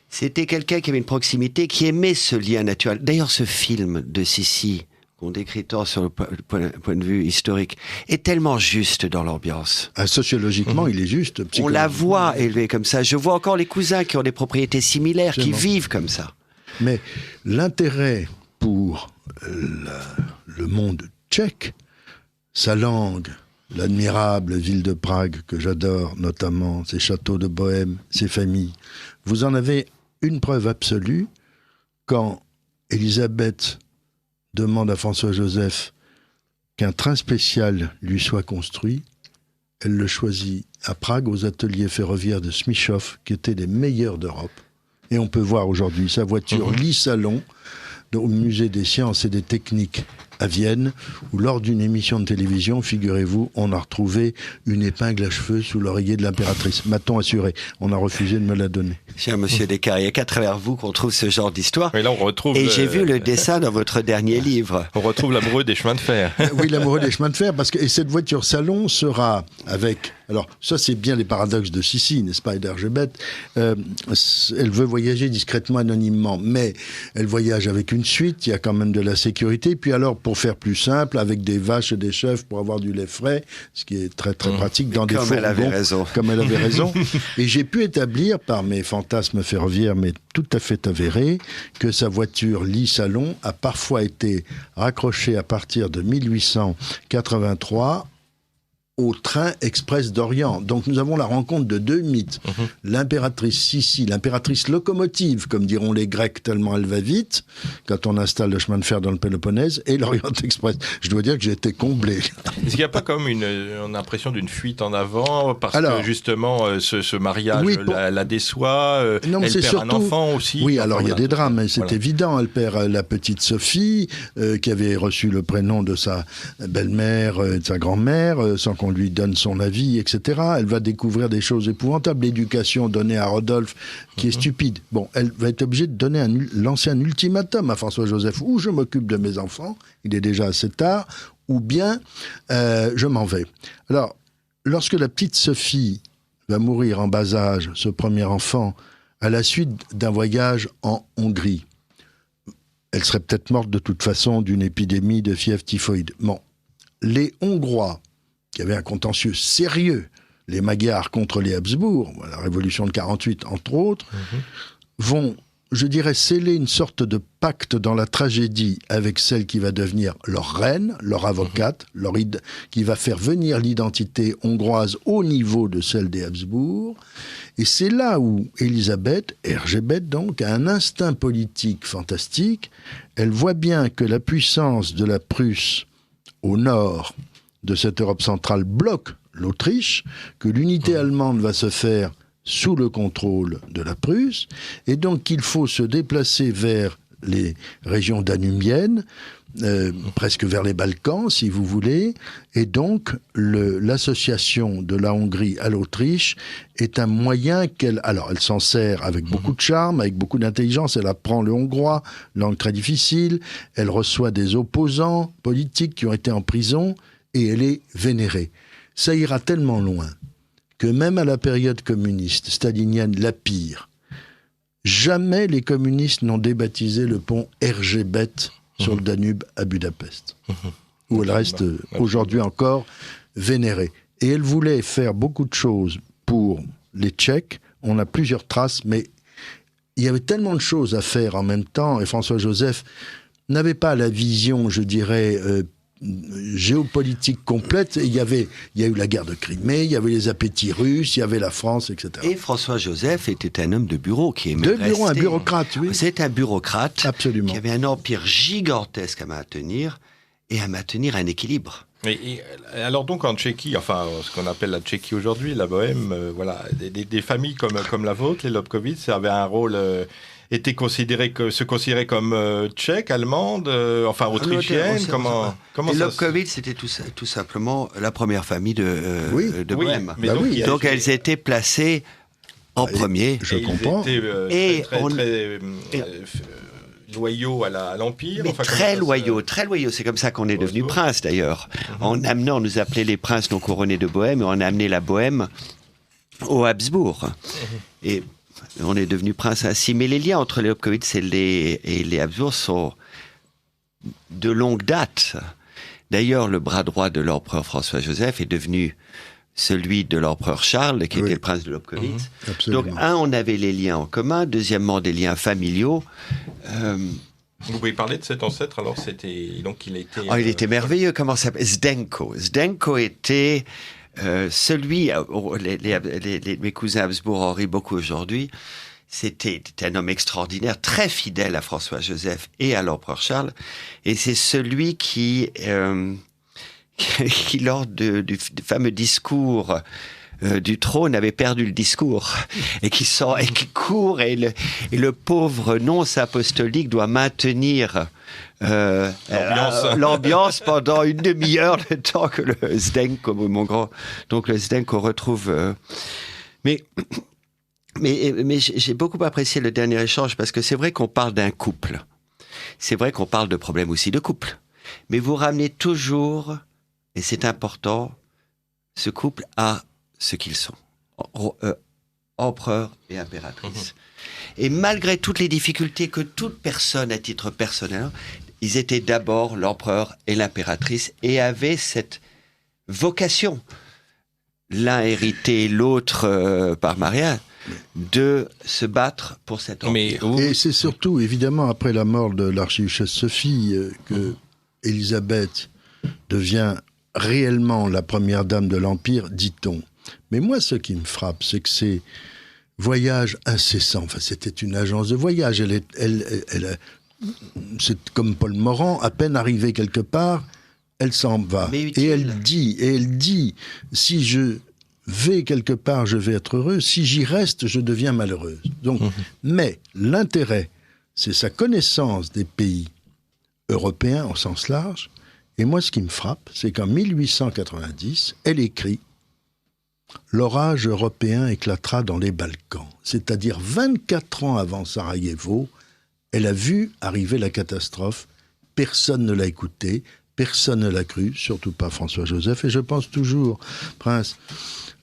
C'était quelqu'un qui avait une proximité, qui aimait ce lien naturel. D'ailleurs, ce film de Sissi, qu'on décrit tant sur le point de vue historique, est tellement juste dans l'ambiance. Sociologiquement, il est juste. On la voit élevée comme ça. Je vois encore les cousins qui ont des propriétés similaires, qui Absolument. vivent comme ça. Mais l'intérêt pour le monde tchèque, sa langue, l'admirable ville de Prague que j'adore notamment, ses châteaux de Bohême, ses familles, vous en avez une preuve absolue quand Élisabeth demande à François-Joseph qu'un train spécial lui soit construit. Elle le choisit à Prague aux ateliers ferroviaires de Smichov, qui étaient les meilleurs d'Europe. Et on peut voir aujourd'hui sa voiture lit-salon au musée des sciences et des techniques à Vienne, où lors d'une émission de télévision, figurez-vous, on a retrouvé une épingle à cheveux sous l'oreiller de l'impératrice. M'a-t-on assuré? On a refusé de me la donner. Cher monsieur Descartes, il n'y a qu'à travers vous qu'on trouve ce genre d'histoire. Mais là, on retrouve... Et j'ai vu le dessin dans votre dernier livre. On retrouve l'amoureux des chemins de fer. Oui, l'amoureux des chemins de fer, parce que et cette voiture salon sera avec... Alors, ça, c'est bien les paradoxes de Sissi, n'est-ce pas, et d'Hergébet. Elle veut voyager discrètement, anonymement, mais elle voyage avec une suite, il y a quand même de la sécurité. Puis alors, pour faire plus simple, avec des vaches et des chèvres pour avoir du lait frais, ce qui est très, très pratique dans des Comme elle avait raison. Comme elle avait raison. Et j'ai pu établir, par mes fantasmes ferroviaires, mais tout à fait avérés, que sa voiture lit-salon a parfois été raccrochée à partir de 1883 au train express d'Orient. Donc nous avons la rencontre de deux mythes. L'impératrice Sissi, l'impératrice locomotive, comme diront les Grecs, tellement elle va vite, quand on installe le chemin de fer dans le Péloponnèse, et l'Orient Express. Je dois dire que j'ai été comblé. Est-ce qu'il n'y a pas comme une impression d'une fuite en avant, parce Alors, que justement, ce mariage oui, la déçoit, non, mais elle c'est perd un surtout- enfant aussi. Oui, Enfin, alors il y a voilà. des drames, mais c'est Voilà. évident. Elle perd la petite Sophie, qui avait reçu le prénom de sa belle-mère, de sa grand-mère, sans qu'on lui donne son avis, etc. Elle va découvrir des choses épouvantables. L'éducation donnée à Rodolphe, qui est stupide. Bon, elle va être obligée de lancer un ultimatum à François-Joseph. Ou je m'occupe de mes enfants, il est déjà assez tard, ou bien je m'en vais. Alors, lorsque la petite Sophie va mourir en bas âge, ce premier enfant, à la suite d'un voyage en Hongrie, elle serait peut-être morte de toute façon d'une épidémie de fièvre typhoïde. Bon, les Hongrois, qui avaient un contentieux sérieux, les Magyars contre les Habsbourg, la révolution de 48 entre autres, vont, je dirais, sceller une sorte de pacte dans la tragédie avec celle qui va devenir leur reine, leur avocate, qui va faire venir l'identité hongroise au niveau de celle des Habsbourg. Et c'est là où Élisabeth, Hergébet donc, a un instinct politique fantastique. Elle voit bien que la puissance de la Prusse au nord de cette Europe centrale bloque l'Autriche, que l'unité allemande va se faire sous le contrôle de la Prusse, et donc qu'il faut se déplacer vers les régions danubiennes, presque vers les Balkans, si vous voulez, et donc l'association de la Hongrie à l'Autriche est un moyen qu'elle... Alors, elle s'en sert avec beaucoup de charme, avec beaucoup d'intelligence, elle apprend le hongrois, langue très difficile, elle reçoit des opposants politiques qui ont été en prison, et elle est vénérée. Ça ira tellement loin que même à la période communiste, stalinienne, la pire, jamais les communistes n'ont débaptisé le pont Hergébet sur le Danube à Budapest, où elle reste aujourd'hui encore vénérée. Et elle voulait faire beaucoup de choses pour les Tchèques. On a plusieurs traces, mais il y avait tellement de choses à faire en même temps, et François-Joseph n'avait pas la vision, je dirais, géopolitique complète. Il y a eu la guerre de Crimée, il y avait les appétits russes, il y avait la France, etc. Et François-Joseph était un homme de bureau qui aimait rester. Un bureaucrate, oui. C'est un bureaucrate. Absolument. Qui avait un empire gigantesque à maintenir et à maintenir un équilibre. Et alors donc en Tchéquie, enfin ce qu'on appelle la Tchéquie aujourd'hui, la Bohème, voilà, des familles comme la vôtre, les Lobkowicz, ça avait un rôle... se considéraient comme tchèques, allemandes, enfin autrichiennes. Comment les ça Lobkowicz, c'était tout simplement la première famille de Bohème. Mais donc elles étaient placées en premier. Je comprends. Ils loyaux à l'Empire. Mais Enfin, très loyaux. C'est comme ça qu'on est devenu prince, d'ailleurs. On nous appelait les princes non couronnés de Bohême, et on a amené la Bohême aux Habsbourg. Et on est devenu prince ainsi. Mais les liens entre les Lobkowitz et les Habsbourg sont de longue date. D'ailleurs, le bras droit de l'empereur François-Joseph est devenu celui de l'empereur Charles, qui était le prince de Lobkowitz. Donc, on avait les liens en commun. Deuxièmement, des liens familiaux. Vous pouvez parler de cet ancêtre, alors il était merveilleux. Comment ça s'appelle? Zdenko. Zdenko était celui... mes cousins Habsbourg en rient beaucoup aujourd'hui. C'était un homme extraordinaire, très fidèle à François-Joseph et à l'empereur Charles. Et c'est celui qui lors du fameux discours du trône, avait perdu le discours et qui court, et le pauvre nonce apostolique doit maintenir l'ambiance pendant une demi-heure, le temps que le Zdenko, mon grand, donc le Zdenko retrouve. Mais j'ai beaucoup apprécié le dernier échange, parce que c'est vrai qu'on parle d'un couple. C'est vrai qu'on parle de problèmes aussi de couple. Mais vous ramenez toujours, et c'est important, ce couple à ce qu'ils sont. Empereur et impératrice. Et malgré toutes les difficultés que toute personne, à titre personnel, ils étaient d'abord l'empereur et l'impératrice, et avaient cette vocation, l'un hérité, l'autre par mariage, de se battre pour cet empire. Et c'est surtout, évidemment, après la mort de l'archiduchesse Sophie, que Élisabeth devient réellement la première dame de l'Empire, dit-on. Mais moi, ce qui me frappe, c'est que ces voyages incessants, enfin, c'était une agence de voyage, c'est comme Paul Morand, à peine arrivée quelque part, elle s'en va. Et elle dit, si je vais quelque part, je vais être heureuse, si j'y reste, je deviens malheureuse. Donc, mais l'intérêt, c'est sa connaissance des pays européens au sens large. Et moi, ce qui me frappe, c'est qu'en 1890, elle écrit « L'orage européen éclatera dans les Balkans ». C'est-à-dire 24 ans avant Sarajevo, elle a vu arriver la catastrophe. Personne ne l'a écouté, personne ne l'a cru, surtout pas François-Joseph. Et je pense toujours, Prince,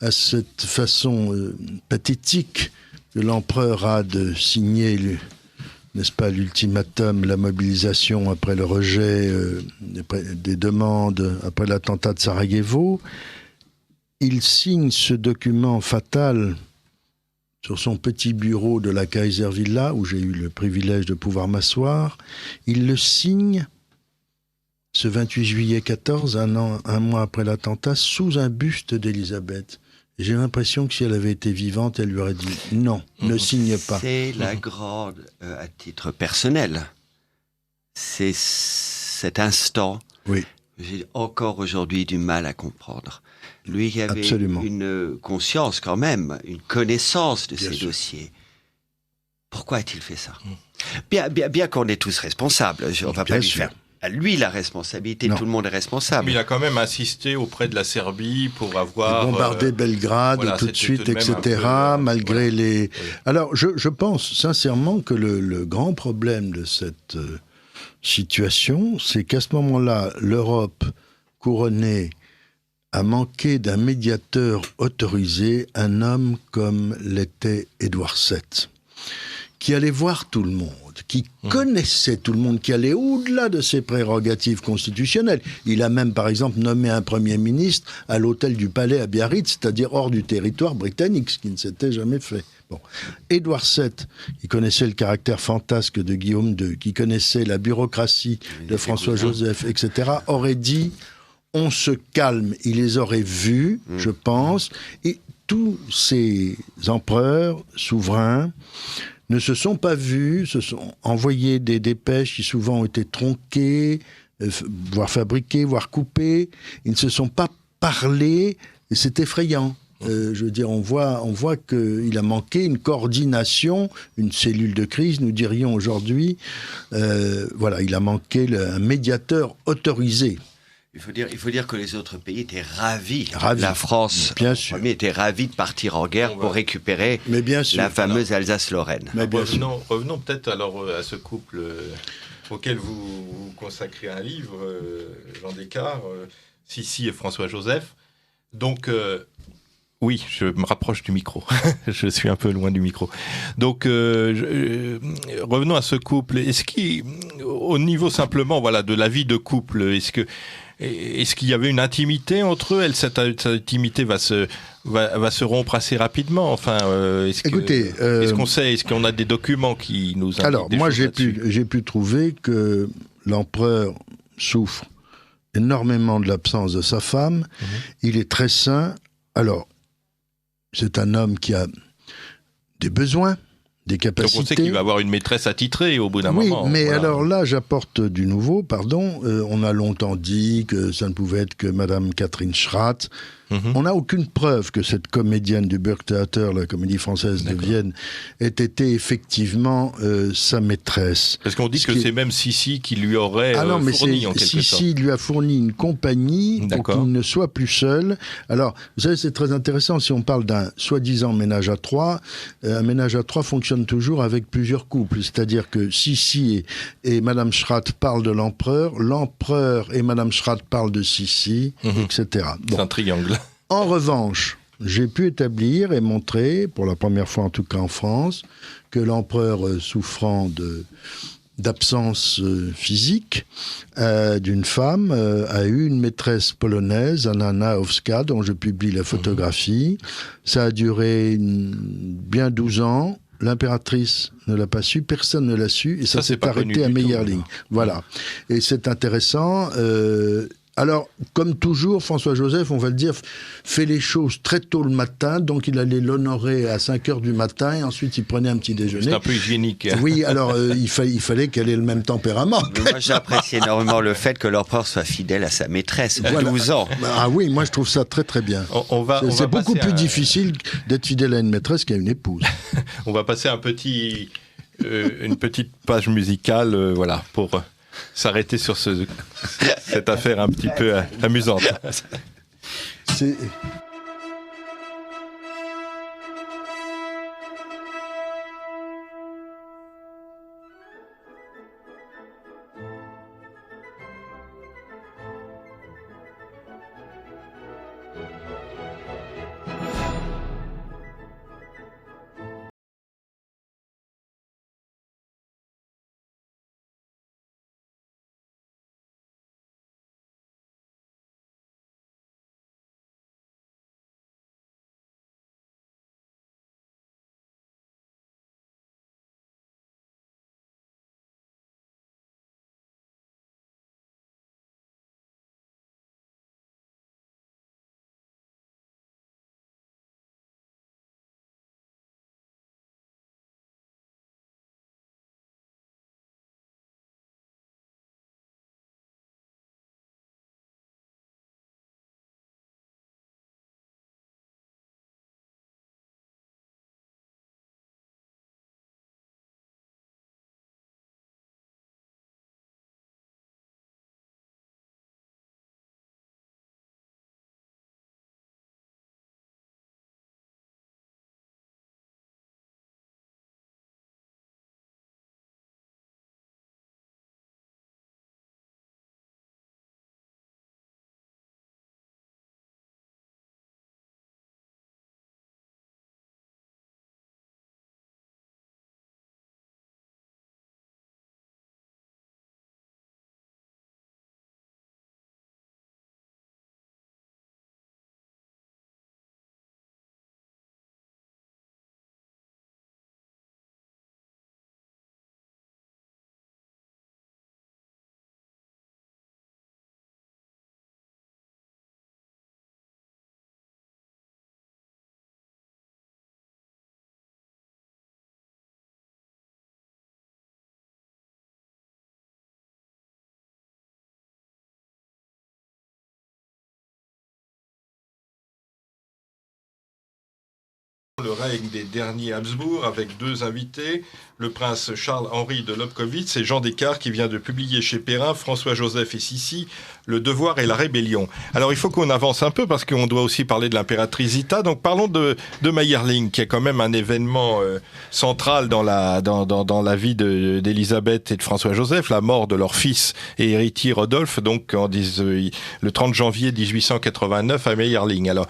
à cette façon pathétique que l'empereur a de signer, n'est-ce pas, l'ultimatum, la mobilisation après le rejet des demandes, après l'attentat de Sarajevo. Il signe ce document fatal sur son petit bureau de la Kaiservilla, où j'ai eu le privilège de pouvoir m'asseoir. Il le signe ce 28 juillet 14, un mois après l'attentat, sous un buste d'Élisabeth. J'ai l'impression que si elle avait été vivante, elle lui aurait dit « Non, ne signe pas ». C'est la grande, à titre personnel, c'est cet instant, j'ai encore aujourd'hui du mal à comprendre. Lui qui avait une conscience quand même, une connaissance de ces dossiers. Pourquoi a-t-il fait ça? Bien qu'on est tous responsables, on va pas lui faire... À lui la responsabilité, tout le monde est responsable. Mais il a quand même insisté auprès de la Serbie pour avoir... bombardé Belgrade tout de suite, etc., malgré les... Oui. Alors, je pense sincèrement que le grand problème de cette situation, c'est qu'à ce moment-là, l'Europe couronnée a manqué d'un médiateur autorisé, un homme comme l'était Édouard VII, qui allait voir tout le monde, qui connaissait tout le monde, qui allait au-delà de ses prérogatives constitutionnelles. Il a même, par exemple, nommé un Premier ministre à l'hôtel du Palais à Biarritz, c'est-à-dire hors du territoire britannique, ce qui ne s'était jamais fait. Bon. Édouard VII, qui connaissait le caractère fantasque de Guillaume II, qui connaissait la bureaucratie de François-Joseph, etc., aurait dit... On se calme, il les aurait vus, je pense, et tous ces empereurs souverains ne se sont pas vus, se sont envoyés des dépêches qui souvent ont été tronquées, voire fabriquées, voire coupées. Ils ne se sont pas parlé, et c'est effrayant. Je veux dire, on voit qu'il a manqué une coordination, une cellule de crise, nous dirions aujourd'hui. Voilà, il a manqué un médiateur autorisé. Il faut dire que les autres pays étaient ravis. Ravis. La France, Bien en sûr. premier, était ravie de partir en guerre pour récupérer Mais bien sûr. la fameuse Alsace-Lorraine. Mais bien sûr. Revenons peut-être alors à ce couple auquel vous consacrez un livre, Jean Descartes, Sissi et François-Joseph. Donc, oui, je me rapproche du micro. Je suis un peu loin du micro. Donc, revenons à ce couple. Est-ce qu'au niveau simplement, voilà, de la vie de couple, est-ce qu'il y avait une intimité entre eux? Cette intimité va se rompre assez rapidement. Enfin, Écoutez, est-ce qu'on a des documents qui nous indiquent alors, des moi, choses là-dessus? j'ai pu trouver que l'empereur souffre énormément de l'absence de sa femme. Il est très sain. Alors, c'est un homme qui a des besoins, des Donc capacités. on sait qu'il va avoir une maîtresse attitrée au bout d'un Oui, moment. mais Voilà. alors là, j'apporte du nouveau, pardon. On a longtemps dit que ça ne pouvait être que Madame Catherine Schratt. On n'a aucune preuve que cette comédienne du Burgtheater, la comédie française de Vienne, ait été effectivement sa maîtresse. Parce qu'on dit Ce que qui est- c'est même Sissi qui lui aurait fourni en quelque sorte. Sissi lui a fourni une compagnie pour D'accord. qu'il ne soit plus seul. Alors, vous savez, c'est très intéressant si on parle d'un soi-disant ménage à trois. Un ménage à trois fonctionne toujours avec plusieurs couples. C'est-à-dire que Sissi et Madame Schratt parlent de l'empereur et Madame Schratt parlent de Sissi, etc. Bon. C'est un triangle. En revanche, j'ai pu établir et montrer, pour la première fois en tout cas en France, que l'empereur souffrant d'absence physique d'une femme a eu une maîtresse polonaise, Anna Naowska, dont je publie la photographie. Ça a duré bien 12 ans. L'impératrice ne l'a pas su, personne ne l'a su, et ça c'est s'est pas connu arrêté à du tout, Meyerling. alors. Voilà. Et c'est intéressant. Alors, comme toujours, François-Joseph, on va le dire, fait les choses très tôt le matin, donc il allait l'honorer à 5 heures du matin, et ensuite il prenait un petit déjeuner. C'est un peu hygiénique. Oui, alors il fallait qu'elle ait le même tempérament. Mais moi, j'apprécie énormément le fait que l'empereur soit fidèle à sa maîtresse, à Voilà. 12 ans. Ah oui, moi je trouve ça très très bien. On va C'est beaucoup passer plus à- difficile d'être fidèle à une maîtresse qu'à une épouse. On va passer une petite page musicale, voilà, pour s'arrêter sur cette affaire un petit peu amusante. C'est... Le règne des derniers Habsbourg avec 2 invités, le prince Charles-Henri de Lobkowitz et Jean Descartes qui vient de publier chez Perrin, François-Joseph et Sissi, Le devoir et la rébellion. Alors il faut qu'on avance un peu parce qu'on doit aussi parler de l'impératrice Zita. Donc parlons de Mayerling qui est quand même un événement central dans la vie d'Élisabeth et de François-Joseph, la mort de leur fils et héritier Rodolphe, donc le 30 janvier 1889 à Mayerling. Alors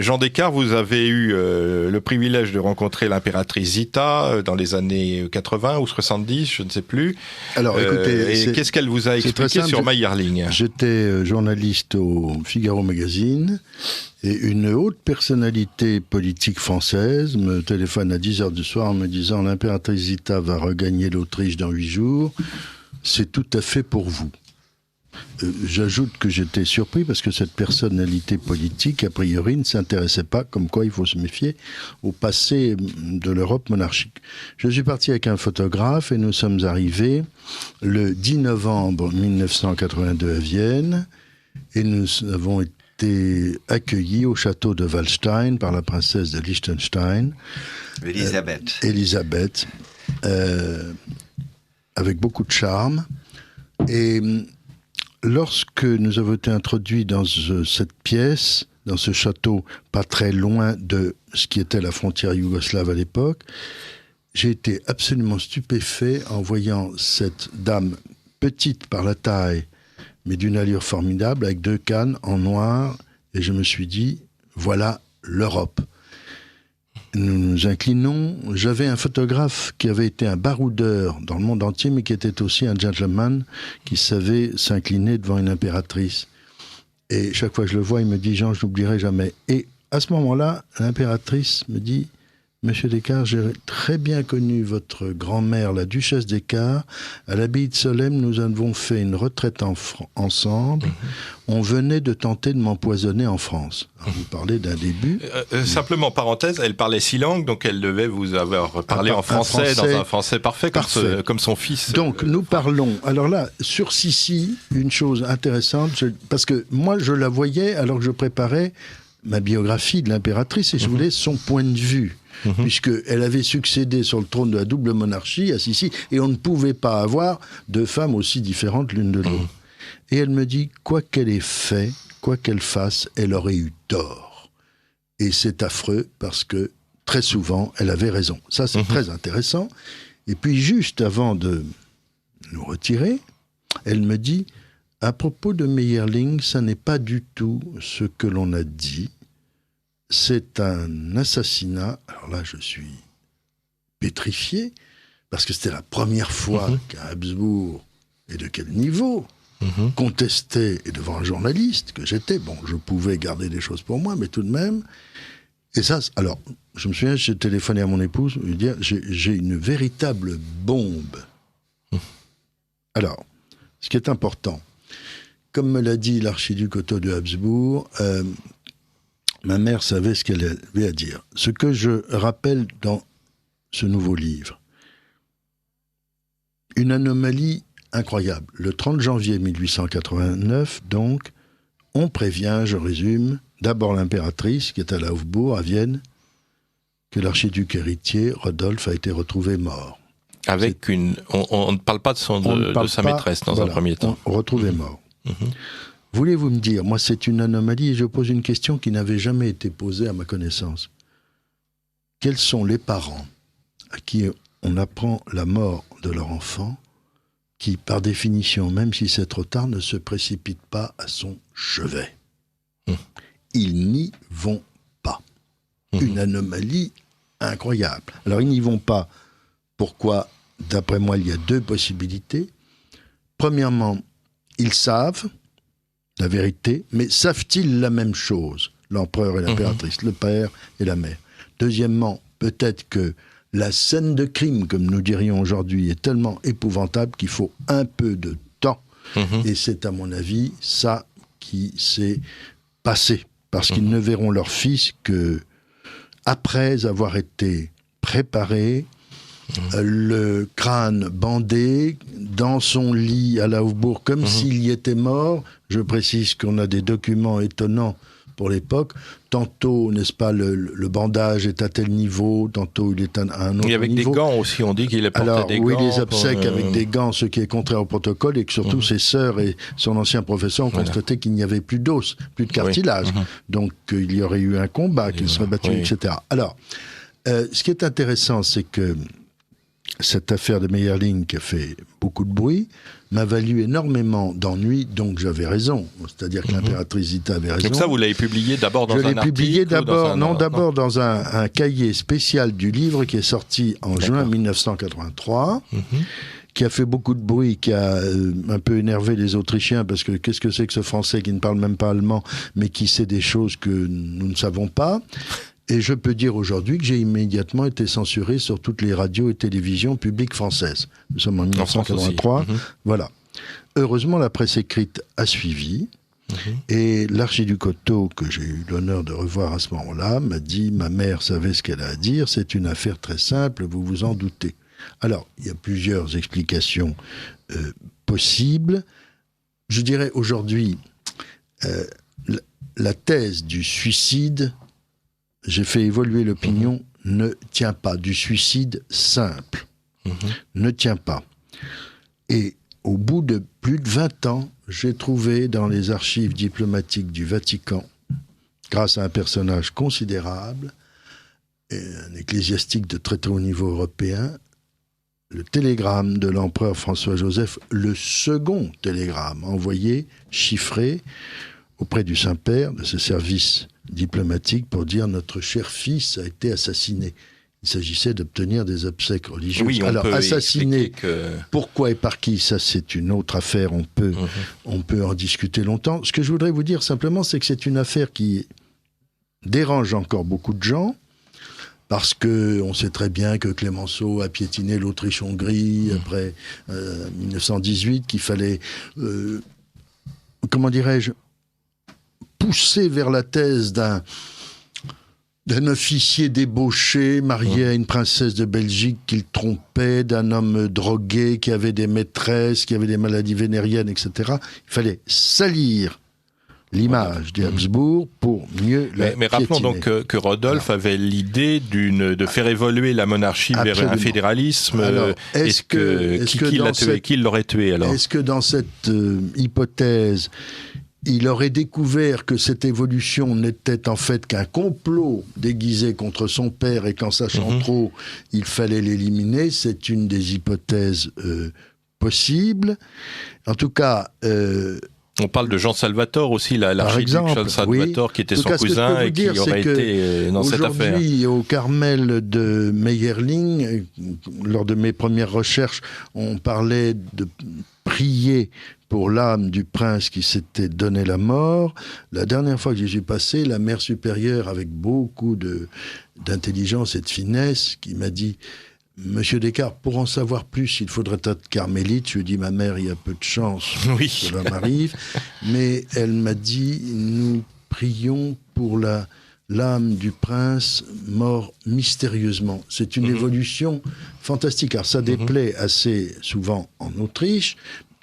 Jean Descartes, vous avez eu le privilège de rencontrer l'impératrice Zita dans les années 80 ou 70, je ne sais plus. Alors, écoutez, et qu'est-ce qu'elle vous a expliqué sur Mayerling ? J'étais journaliste au Figaro Magazine et une haute personnalité politique française me téléphone à 10h du soir en me disant « L'impératrice Zita va regagner l'Autriche dans 8 jours, c'est tout à fait pour vous ». J'ajoute que j'étais surpris parce que cette personnalité politique, a priori, ne s'intéressait pas, comme quoi il faut se méfier, au passé de l'Europe monarchique. Je suis parti avec un photographe et nous sommes arrivés le 10 novembre 1982 à Vienne et nous avons été accueillis au château de Wallstein par la princesse de Liechtenstein. Elisabeth, avec beaucoup de charme. Et lorsque nous avons été introduits dans cette pièce, dans ce château, pas très loin de ce qui était la frontière yougoslave à l'époque, j'ai été absolument stupéfait en voyant cette dame petite par la taille, mais d'une allure formidable, avec 2 cannes en noir, et je me suis dit, voilà l'Europe. Nous nous inclinons. J'avais un photographe qui avait été un baroudeur dans le monde entier, mais qui était aussi un gentleman qui savait s'incliner devant une impératrice. Et chaque fois que je le vois, il me dit « Jean, je n'oublierai jamais ». Et à ce moment-là, l'impératrice me dit « Monsieur Descartes, j'ai très bien connu votre grand-mère, la duchesse Descartes. À l'abbaye de Solesmes, nous avons fait une retraite ensemble. On venait de tenter de m'empoisonner en France. » Alors, vous parlez d'un début. Simplement, parenthèse, elle parlait 6 langues, donc elle devait vous avoir parlé en français, dans un français parfait. Comme son fils. Donc, nous parlons. Alors là, sur Sissi, une chose intéressante, parce que moi, je la voyais alors que je préparais ma biographie de l'impératrice et je voulais son point de vue. Puisqu'elle avait succédé sur le trône de la double monarchie à Sissi, et on ne pouvait pas avoir 2 femmes aussi différentes l'une de l'autre. Et elle me dit, quoi qu'elle ait fait, quoi qu'elle fasse, elle aurait eu tort. Et c'est affreux, parce que très souvent, elle avait raison. Ça, c'est très intéressant. Et puis, juste avant de nous retirer, elle me dit, à propos de Mayerling, ça n'est pas du tout ce que l'on a dit. C'est un assassinat. Alors là, je suis pétrifié, parce que c'était la première fois qu'un Habsbourg, et de quel niveau, contestait, et devant un journaliste que j'étais, bon, je pouvais garder des choses pour moi, mais tout de même. Et ça, alors, je me souviens, j'ai téléphoné à mon épouse, lui dire, j'ai une véritable bombe. Alors, ce qui est important, comme me l'a dit l'archiduc Otto de Habsbourg, ma mère savait ce qu'elle avait à dire. Ce que je rappelle dans ce nouveau livre, une anomalie incroyable. Le 30 janvier 1889, donc, on prévient, je résume, d'abord l'impératrice, qui est à la Hofburg, à Vienne, que l'archiduc héritier, Rodolphe, a été retrouvé mort. Avec on ne parle pas de sa maîtresse dans un premier temps. Retrouvé mort. Voulez-vous me dire, moi c'est une anomalie et je pose une question qui n'avait jamais été posée à ma connaissance. Quels sont les parents à qui on apprend la mort de leur enfant qui, par définition, même si c'est trop tard, ne se précipitent pas à son chevet? Ils n'y vont pas. Une anomalie incroyable. Alors ils n'y vont pas. Pourquoi? D'après moi, il y a 2 possibilités. Premièrement, ils savent la vérité, mais savent-ils la même chose, l'empereur et l'impératrice, le père et la mère? Deuxièmement, peut-être que la scène de crime, comme nous dirions aujourd'hui, est tellement épouvantable qu'il faut un peu de temps. Et c'est, à mon avis, ça qui s'est passé. Parce qu'ils ne verront leur fils que après avoir été préparés, le crâne bandé, dans son lit à la Hofburg, comme s'il y était mort. Je précise qu'on a des documents étonnants pour l'époque. Tantôt, n'est-ce pas, le bandage est à tel niveau, tantôt il est à un autre niveau. Et avec des gants aussi, on dit qu'il portait des gants. Oui, les obsèques avec des gants, ce qui est contraire au protocole, et que surtout ses sœurs et son ancien professeur ont constaté qu'il n'y avait plus d'os, plus de cartilage. Donc il y aurait eu un combat, qu'il serait battu, etc. Alors, ce qui est intéressant, c'est que cette affaire de Meyerling qui a fait beaucoup de bruit m'a valu énormément d'ennuis, donc j'avais raison. C'est-à-dire que l'impératrice Zita avait raison. Donc ça, vous l'avez publié d'abord dans un article? Je l'ai publié d'abord dans un cahier spécial du livre qui est sorti en juin 1983, qui a fait beaucoup de bruit, qui a un peu énervé les Autrichiens, parce que qu'est-ce que c'est que ce Français qui ne parle même pas allemand, mais qui sait des choses que nous ne savons pas? Et je peux dire aujourd'hui que j'ai immédiatement été censuré sur toutes les radios et télévisions publiques françaises. Nous sommes en 1983. Voilà. Heureusement, la presse écrite a suivi. Et l'archiduc Otto, que j'ai eu l'honneur de revoir à ce moment-là, m'a dit « Ma mère savait ce qu'elle a à dire, c'est une affaire très simple, vous vous en doutez. » Alors, il y a plusieurs explications possibles. Je dirais aujourd'hui, la thèse du suicide, j'ai fait évoluer l'opinion, ne tient pas. Du suicide simple, ne tient pas. Et au bout de plus de 20 ans, j'ai trouvé dans les archives diplomatiques du Vatican, grâce à un personnage considérable, et un ecclésiastique de très haut niveau européen, le télégramme de l'empereur François-Joseph, le second télégramme envoyé, chiffré, auprès du Saint-Père, de ce service diplomatique, pour dire « Notre cher fils a été assassiné ». Il s'agissait d'obtenir des obsèques religieuses. Oui, alors, assassiné, pourquoi et par qui, ça c'est une autre affaire, on peut en discuter longtemps. Ce que je voudrais vous dire simplement, c'est que c'est une affaire qui dérange encore beaucoup de gens, parce qu'on sait très bien que Clémenceau a piétiné l'Autriche-Hongrie après 1918, qu'il fallait, comment dirais-je, pousser vers la thèse d'un officier débauché, marié à une princesse de Belgique qu'il trompait, d'un homme drogué qui avait des maîtresses, qui avait des maladies vénériennes, etc. Il fallait salir l'image des Habsbourg pour mieux la Mais rappelons donc que Rodolphe avait l'idée de faire évoluer la monarchie vers un fédéralisme. Alors, qui l'aurait tué alors? Est-ce que dans cette hypothèse, il aurait découvert que cette évolution n'était en fait qu'un complot déguisé contre son père et qu'en sachant trop, il fallait l'éliminer? C'est une des hypothèses possibles. En tout cas... on parle de Jean Salvatore aussi, l'archiduc Jean Salvatore, qui était son cousin et qui aurait été dans cette affaire. Aujourd'hui, au Carmel de Meyerling, lors de mes premières recherches, on parlait de prier pour l'âme du prince qui s'était donné la mort. La dernière fois que j'y suis passé, la mère supérieure, avec beaucoup d'intelligence et de finesse, qui m'a dit « Monsieur Descartes, pour en savoir plus, il faudrait être carmélite. » Je lui ai dit « Ma mère, il y a peu de chance que cela m'arrive. » Mais elle m'a dit « Nous prions pour l'âme du prince mort mystérieusement. » C'est une évolution fantastique. Alors ça déplaît assez souvent en Autriche.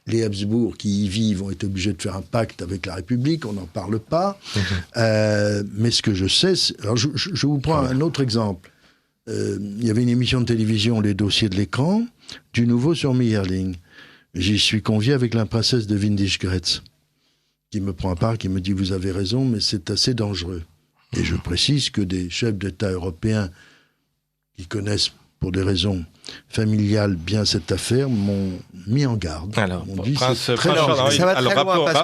Les Habsbourg qui y vivent ont été obligés de faire un pacte avec la République, on n'en parle pas. Mais ce que je sais... Alors je vous prends un autre exemple. Il y avait une émission de télévision, Les Dossiers de l'écran, du nouveau sur Meyerling. J'y suis convié avec la princesse de Windisch-Grätz, qui me prend à part, qui me dit « Vous avez raison, mais c'est assez dangereux. » Et je précise que des chefs d'État européens qui connaissent pour des raisons familiales bien cette affaire m'ont mis en garde. Alors, Prince Charles,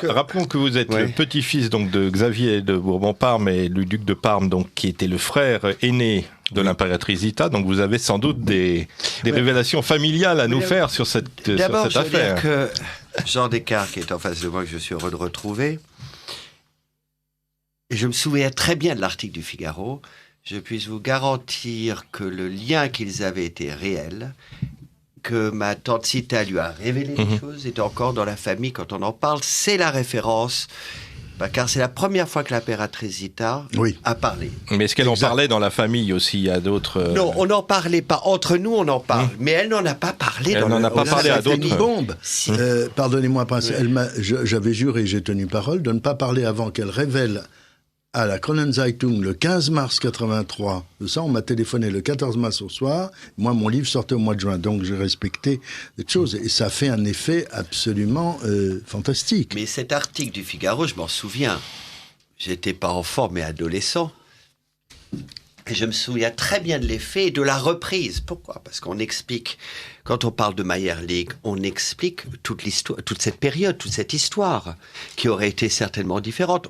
rappelons que vous êtes le petit-fils donc de Xavier de Bourbon-Parme et du duc de Parme, donc qui était le frère aîné de l'impératrice Zita. Donc vous avez sans doute des révélations familiales à nous faire sur cette affaire. D'abord, je veux dire que Jean Descartes, qui est en face de moi, que je suis heureux de retrouver, et je me souviens très bien de l'article du Figaro. Je puisse vous garantir que le lien qu'ils avaient était réel, que ma tante Zita lui a révélé des choses, était encore dans la famille quand on en parle. C'est la référence, car c'est la première fois que l'impératrice Zita a parlé. Mais est-ce qu'elle en parlait dans la famille aussi? Il y a d'autres... Non, on n'en parlait pas. Entre nous, on en parle. Mais elle n'en a pas parlé. Elle n'en a pas parlé à d'autres. Bombe. Pardonnez-moi, Prince. J'avais juré, j'ai tenu parole, de ne pas parler avant qu'elle révèle à la Kronenzeitung le 15 mars 83. De ça, on m'a téléphoné le 14 mars au soir. Moi, mon livre sortait au mois de juin, donc j'ai respecté cette chose. Et ça a fait un effet absolument fantastique. Mais cet article du Figaro, je m'en souviens. J'étais pas enfant, mais adolescent. Et je me souviens très bien de l'effet et de la reprise. Pourquoi ? Parce qu'on explique, quand on parle de Mayerling, on explique toute l'histoire, toute cette période, toute cette histoire, qui aurait été certainement différente.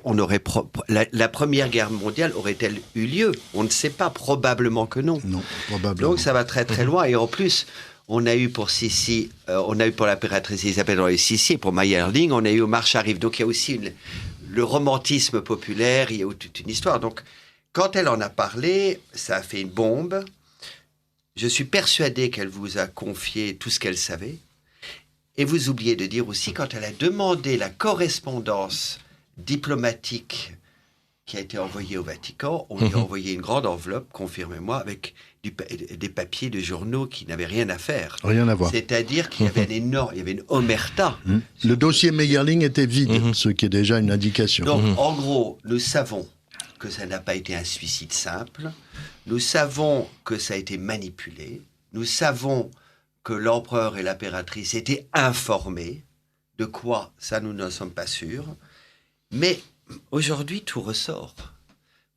La Première Guerre mondiale aurait-elle eu lieu ? On ne sait pas, probablement que non. Non, probablement. Donc ça va très très loin. Et en plus, on a eu pour Sissi, on a eu pour l'impératrice Isabelle et Sissi, et pour Mayerling, on a eu Marche arrive. Donc il y a aussi le romantisme populaire, il y a eu toute une histoire. Donc, quand elle en a parlé, ça a fait une bombe. Je suis persuadé qu'elle vous a confié tout ce qu'elle savait. Et vous oubliez de dire aussi, quand elle a demandé la correspondance diplomatique qui a été envoyée au Vatican, on lui a envoyé une grande enveloppe, confirmez-moi, avec des papiers de journaux qui n'avaient rien à faire. Rien à voir. C'est-à-dire qu'il y avait il y avait une omerta. Le dossier Mayerling était vide, ce qui est déjà une indication. Donc, en gros, nous savons que ça n'a pas été un suicide simple. Nous savons que ça a été manipulé. Nous savons que l'empereur et l'impératrice étaient informés. De quoi, ça, nous n'en sommes pas sûrs. Mais aujourd'hui, tout ressort.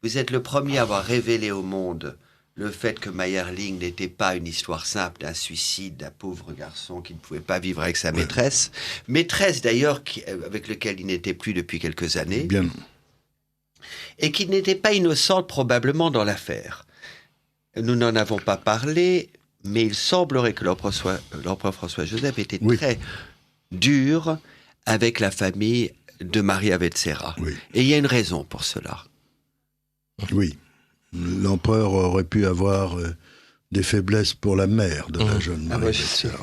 Vous êtes le premier à avoir révélé au monde le fait que Mayerling n'était pas une histoire simple d'un suicide d'un pauvre garçon qui ne pouvait pas vivre avec sa maîtresse. Maîtresse, d'ailleurs, avec laquelle il n'était plus depuis quelques années. Bien. Et qui n'était pas innocente probablement dans l'affaire. Nous n'en avons pas parlé, mais il semblerait que l'empereur François-Joseph était très dur avec la famille de Maria Vetsera. Oui. Et il y a une raison pour cela. Oui. L'empereur aurait pu avoir des faiblesses pour la mère de la jeune Maria Vetsera.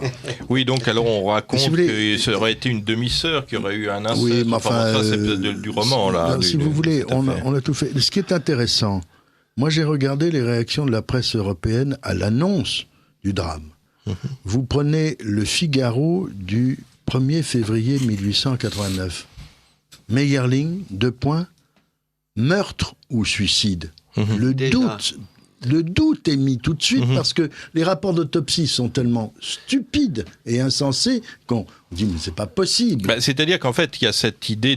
Oui, donc alors on raconte Si vous voulez, que ça aurait été une demi-sœur qui aurait eu un inceste. Oui, mais enfin, ça, c'est du roman, là. Si vous voulez, on a tout fait. Ce qui est intéressant, moi j'ai regardé les réactions de la presse européenne à l'annonce du drame. Vous prenez le Figaro du 1er février 1889. Mayerling, : meurtre ou suicide. Le doute est mis tout de suite parce que les rapports d'autopsie sont tellement stupides et insensés qu'on dit mais c'est pas possible. C'est-à-dire qu'en fait, il y a cette idée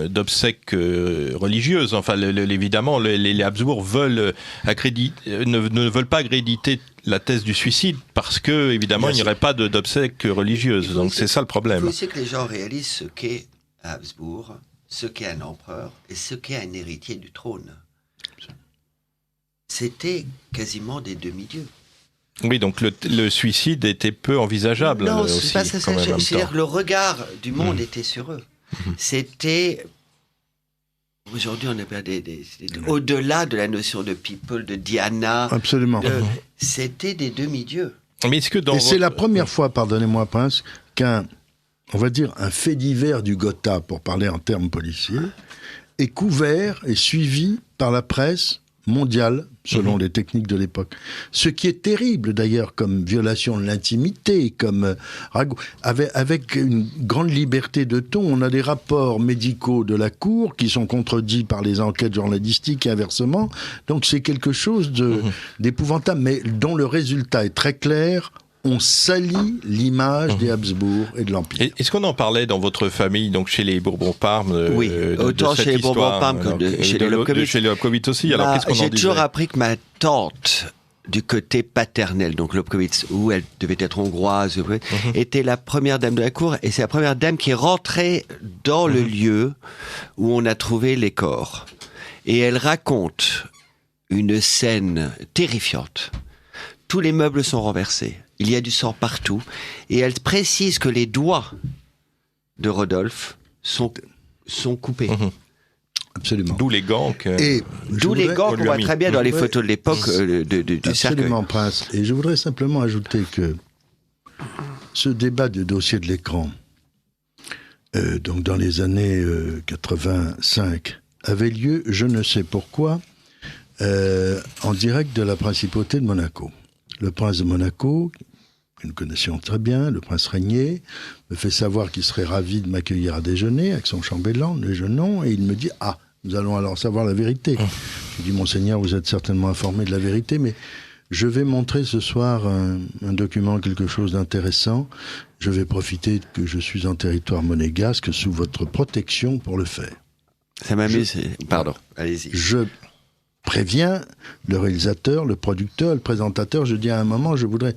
d'obsèques religieuses. Enfin, évidemment, les Habsbourg ne veulent pas accréditer la thèse du suicide parce que, évidemment, il n'y aurait pas d'obsèques religieuses. Donc c'est ça le problème. Il faut aussi que les gens réalisent ce qu'est Habsbourg, ce qu'est un empereur et ce qu'est un héritier du trône. C'était quasiment des demi-dieux. Oui, donc le suicide était peu envisageable. Non, aussi, c'est pas ça. C'est-à-dire que le regard du monde était sur eux. C'était... Aujourd'hui, on appelle au-delà de la notion de people, de Diana. Absolument. C'était des demi-dieux. Mais est-ce que c'est la première fois, pardonnez-moi, Prince, on va dire, un fait divers du Gotha, pour parler en termes policiers, est couvert et suivi par la presse mondiale, selon les techniques de l'époque. Ce qui est terrible, d'ailleurs, comme violation de l'intimité, comme avec une grande liberté de ton. On a des rapports médicaux de la cour qui sont contredits par les enquêtes journalistiques et inversement. Donc c'est quelque chose d'épouvantable, mais dont le résultat est très clair. On salit l'image des Habsbourg et de l'Empire. Est-ce qu'on en parlait dans votre famille, donc chez les Bourbon-Parme Oui, autant chez les Bourbon-Parme que chez les Lobkowitz. Chez les Lobkowitz aussi, alors qu'est-ce qu'on en disait ? J'ai toujours appris que ma tante, du côté paternel, donc Lobkowitz, où elle devait être hongroise, était la première dame de la cour, et c'est la première dame qui est rentrée dans le lieu où on a trouvé les corps. Et elle raconte une scène terrifiante. Tous les meubles sont renversés. Il y a du sang partout. Et elle précise que les doigts de Rodolphe sont coupés. Absolument. D'où les gants. D'où les gants qu'on voit très bien dans les photos de l'époque du cercueil. Absolument, Prince. Et je voudrais simplement ajouter que ce débat du dossier de l'écran, donc dans les années 85, avait lieu, je ne sais pourquoi, en direct de la principauté de Monaco. Le prince de Monaco, que nous connaissions très bien, le prince Régnier, me fait savoir qu'il serait ravi de m'accueillir à déjeuner avec son chambellan, nous déjeunons, et il me dit « Ah, Nous allons alors savoir la vérité. Je dis, Monseigneur, vous êtes certainement informé de la vérité, mais je vais montrer ce soir un document, quelque chose d'intéressant. Je vais profiter que je suis en territoire monégasque sous votre protection pour le faire. Ça m'amuse. Pardon, allez-y. Je préviens le réalisateur, le producteur, le présentateur. Je dis à un moment, je voudrais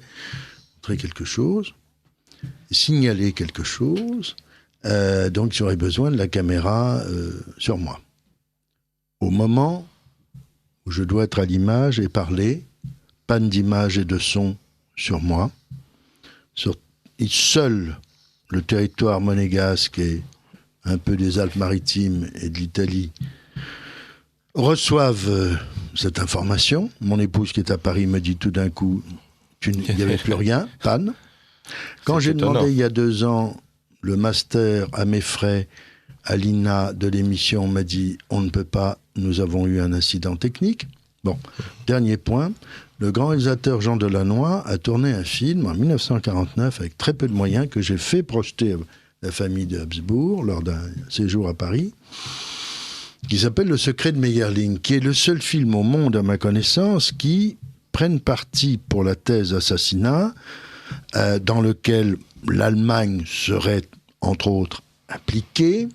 montrer quelque chose, signaler quelque chose. Donc j'aurais besoin de la caméra sur moi. Au moment où je dois être à l'image et parler, panne d'image et de son sur moi. Seul le territoire monégasque et un peu des Alpes-Maritimes et de l'Italie reçoivent cette information. Mon épouse qui est à Paris me dit tout d'un coup, il n'y avait plus rien, panne. Quand j'ai demandé il y a 2 ans le master à mes frais à l'INA de l'émission, on m'a dit on ne peut pas, nous avons eu un incident technique. Bon, dernier point, le grand réalisateur Jean Delannoy a tourné un film en 1949 avec très peu de moyens que j'ai fait projeter à la famille de Habsbourg lors d'un séjour à Paris, qui s'appelle Le secret de Meyerling, qui est le seul film au monde, à ma connaissance, qui prenne parti pour la thèse assassinat, dans lequel l'Allemagne serait, entre autres, impliquée.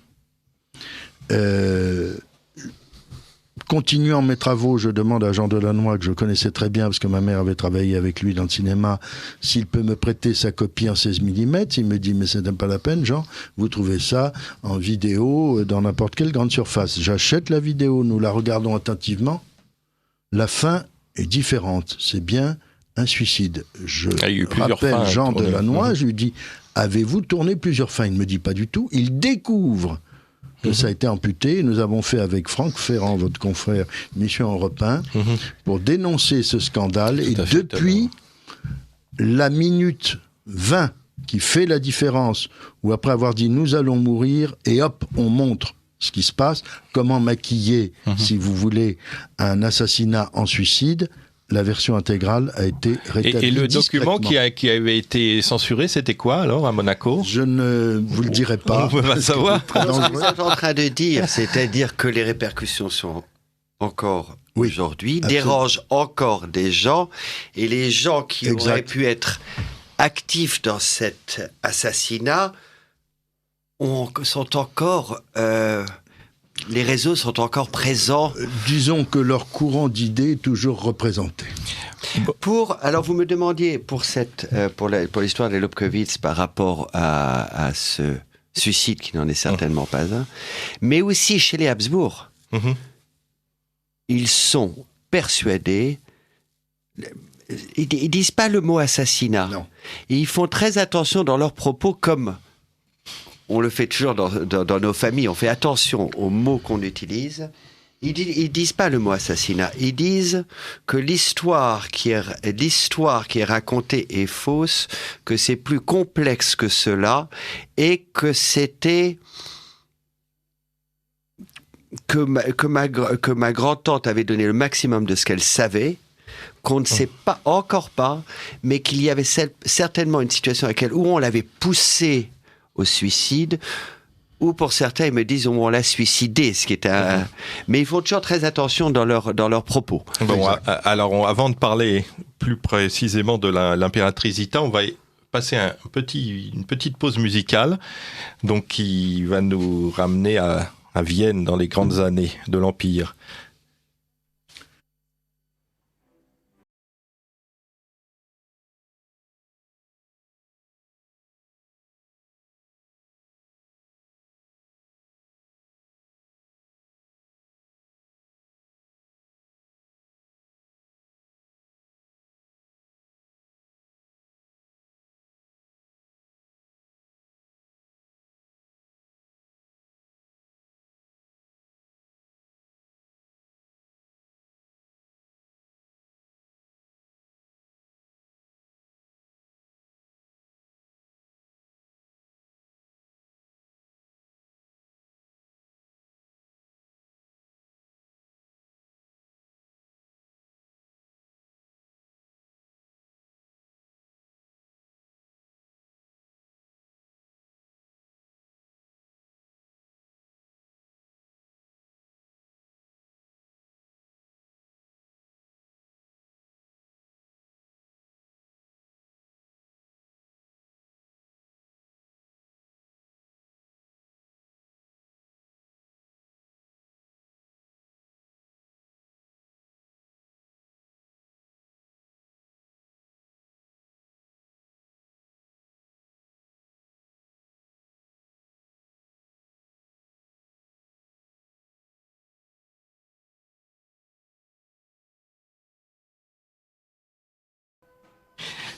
Continuant mes travaux, je demande à Jean Delannoy, que je connaissais très bien parce que ma mère avait travaillé avec lui dans le cinéma, s'il peut me prêter sa copie en 16 mm. Il me dit, mais ce n'est pas la peine, Jean, vous trouvez ça en vidéo dans n'importe quelle grande surface. J'achète la vidéo, nous la regardons attentivement. La fin est différente, c'est bien un suicide. Je rappelle Jean Delannoy, je lui dis, avez-vous tourné plusieurs fins? Il ne me dit pas du tout. Il découvre que ça a été amputé. Nous avons fait avec Franck Ferrand, votre confrère, une mission Europe 1, pour dénoncer ce scandale. Et depuis la minute 20 qui fait la différence, où après avoir dit nous allons mourir, et hop, on montre ce qui se passe, comment maquiller, si vous voulez, un assassinat en suicide. La version intégrale a été rétablie. Et le document qui avait été censuré, c'était quoi alors à Monaco? Je ne vous le dirai pas. On peut pas savoir. Ce que vous êtes en train de dire, c'est-à-dire que les répercussions sont encore aujourd'hui, dérangent encore des gens, et les gens qui auraient pu être actifs dans cet assassinat sont encore... les réseaux sont encore présents. Disons que leur courant d'idées est toujours représenté. Alors vous me demandiez pour l'histoire des Lobkowitz par rapport à ce suicide qui n'en est certainement pas un, mais aussi chez les Habsbourg, ils sont persuadés. Ils disent pas le mot assassinat. Non. Et ils font très attention dans leurs propos, comme on le fait toujours dans nos familles, on fait attention aux mots qu'on utilise. Ils disent pas le mot assassinat. Ils disent que l'histoire qui est racontée est fausse, que c'est plus complexe que cela, et que c'était que ma grand-tante avait donné le maximum de ce qu'elle savait, qu'on ne sait pas encore pas, mais qu'il y avait certainement une situation à laquelle où on l'avait poussée au suicide, ou pour certains ils me disent on l'a suicidé, ce qui est mais ils font toujours très attention dans leurs propos. Bon, alors avant de parler plus précisément de l'impératrice Zita, on va passer une petite pause musicale, donc qui va nous ramener à Vienne dans les grandes années de l'Empire.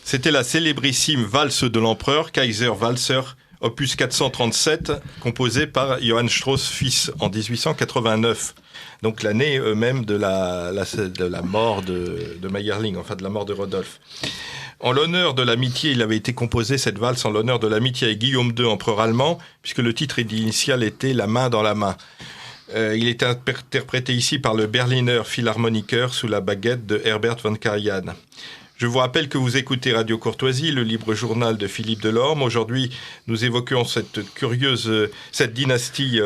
C'était la célébrissime valse de l'empereur, Kaiser Walzer, opus 437, composé par Johann Strauss fils en 1889. Donc l'année même de la mort de Meyerling, enfin de la mort de Rodolphe. En l'honneur de l'amitié, il avait été composé, cette valse, en l'honneur de l'amitié avec Guillaume II, empereur allemand, puisque le titre initial était « La main dans la main ». Il est interprété ici par le Berliner Philharmoniker sous la baguette de Herbert von Karajan. Je vous rappelle que vous écoutez Radio Courtoisie, le libre journal de Philippe Delorme. Aujourd'hui, nous évoquons cette dynastie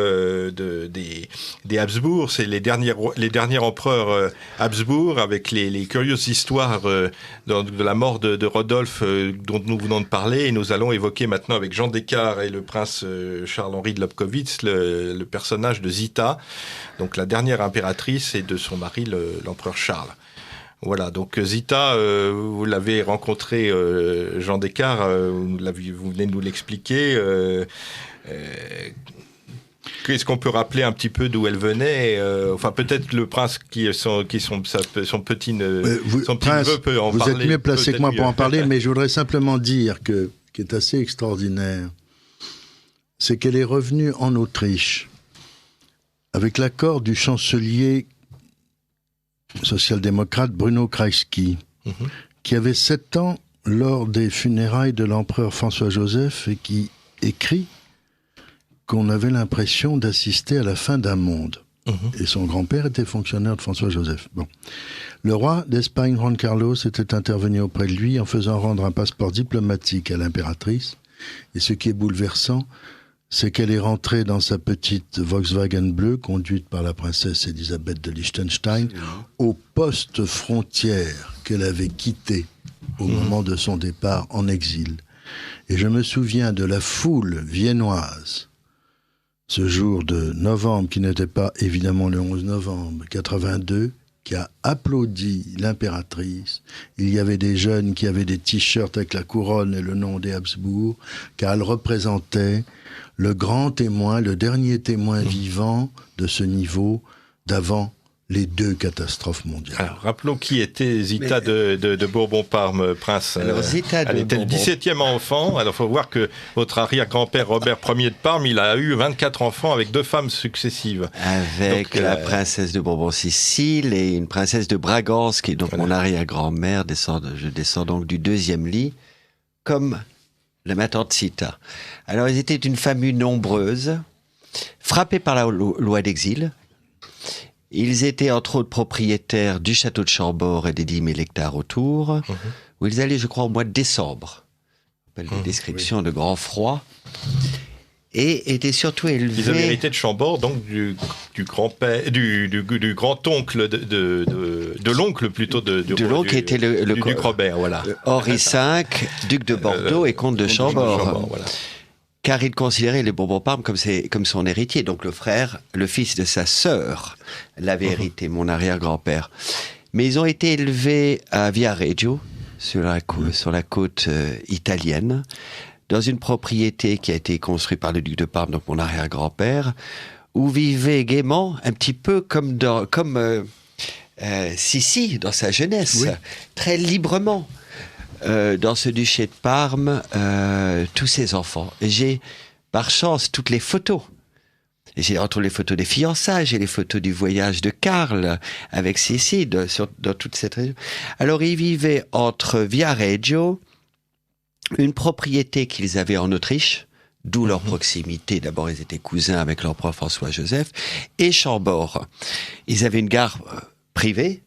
des Habsbourg. C'est les derniers empereurs Habsbourg, avec les curieuses histoires de la mort de Rodolphe dont nous venons de parler. Et nous allons évoquer maintenant avec Jean Descartes et le prince Charles-Henri de Lobkowitz le personnage de Zita, donc la dernière impératrice, et de son mari, l'empereur Charles. Voilà, donc Zita, vous l'avez rencontré, Jean Descartes, vous venez de nous l'expliquer. Qu'est-ce qu'on peut rappeler un petit peu d'où elle venait enfin, peut-être le prince son petit neveu peut en parler. Vous êtes mieux placé que moi pour en parler, mais je voudrais simplement dire que, qui est assez extraordinaire, c'est qu'elle est revenue en Autriche avec l'accord du chancelier social-démocrate Bruno Kreisky, qui avait 7 ans lors des funérailles de l'empereur François-Joseph et qui écrit qu'on avait l'impression d'assister à la fin d'un monde. Et son grand-père était fonctionnaire de François-Joseph. Bon. Le roi d'Espagne, Juan Carlos, était intervenu auprès de lui en faisant rendre un passeport diplomatique à l'impératrice. Et ce qui est bouleversant, c'est qu'elle est rentrée dans sa petite Volkswagen bleue, conduite par la princesse Elisabeth de Liechtenstein, au poste frontière qu'elle avait quitté au moment de son départ en exil. Et je me souviens de la foule viennoise, ce jour de novembre, qui n'était pas évidemment le 11 novembre 82, qui a applaudi l'impératrice. Il y avait des jeunes qui avaient des t-shirts avec la couronne et le nom des Habsbourg, car elle représentait le grand témoin, le dernier témoin vivant de ce niveau d'avant les 2 catastrophes mondiales. Alors, rappelons qui était Zita de Bourbon-Parme, prince. Alors, Zita elle était le 17e enfant. Alors, il faut voir que votre arrière-grand-père Robert Ier de Parme, il a eu 24 enfants avec 2 femmes successives. Avec donc, la princesse de Bourbon-Sicile et une princesse de Bragance, qui est donc mon arrière-grand-mère. Je descends donc du 2e lit, comme ma tante Zita. Alors, ils étaient une famille nombreuse, frappée par la loi d'exil. Ils étaient entre autres propriétaires du château de Chambord et des 10 000 hectares autour, où ils allaient, je crois, au mois de décembre. On appelle des descriptions de grand froid. Et étaient surtout élevés... Ils avaient hérité de Chambord, donc du grand-père, du grand-oncle de l'oncle plutôt de l'oncle qui était le duc Robert, voilà. Henri V, duc de Bordeaux et comte de Chambord. Voilà. Car il considérait les Bourbon-Parme comme son héritier. Donc le fils de sa sœur l'avait hérité, mon arrière-grand-père. Mais ils ont été élevés à Viareggio, sur la côte italienne, dans une propriété qui a été construite par le duc de Parme, donc mon arrière-grand-père, où vivait gaiement, un petit peu comme Sissi dans sa jeunesse, très librement. Dans ce duché de Parme, tous ses enfants. Et j'ai, par chance, toutes les photos. Et j'ai retrouvé les photos des fiançailles, j'ai les photos du voyage de Karl avec Sissi dans toute cette région. Alors, ils vivaient entre Viareggio, une propriété qu'ils avaient en Autriche, d'où leur proximité. D'abord, ils étaient cousins avec l'empereur François-Joseph, et Chambord. Ils avaient une gare privée,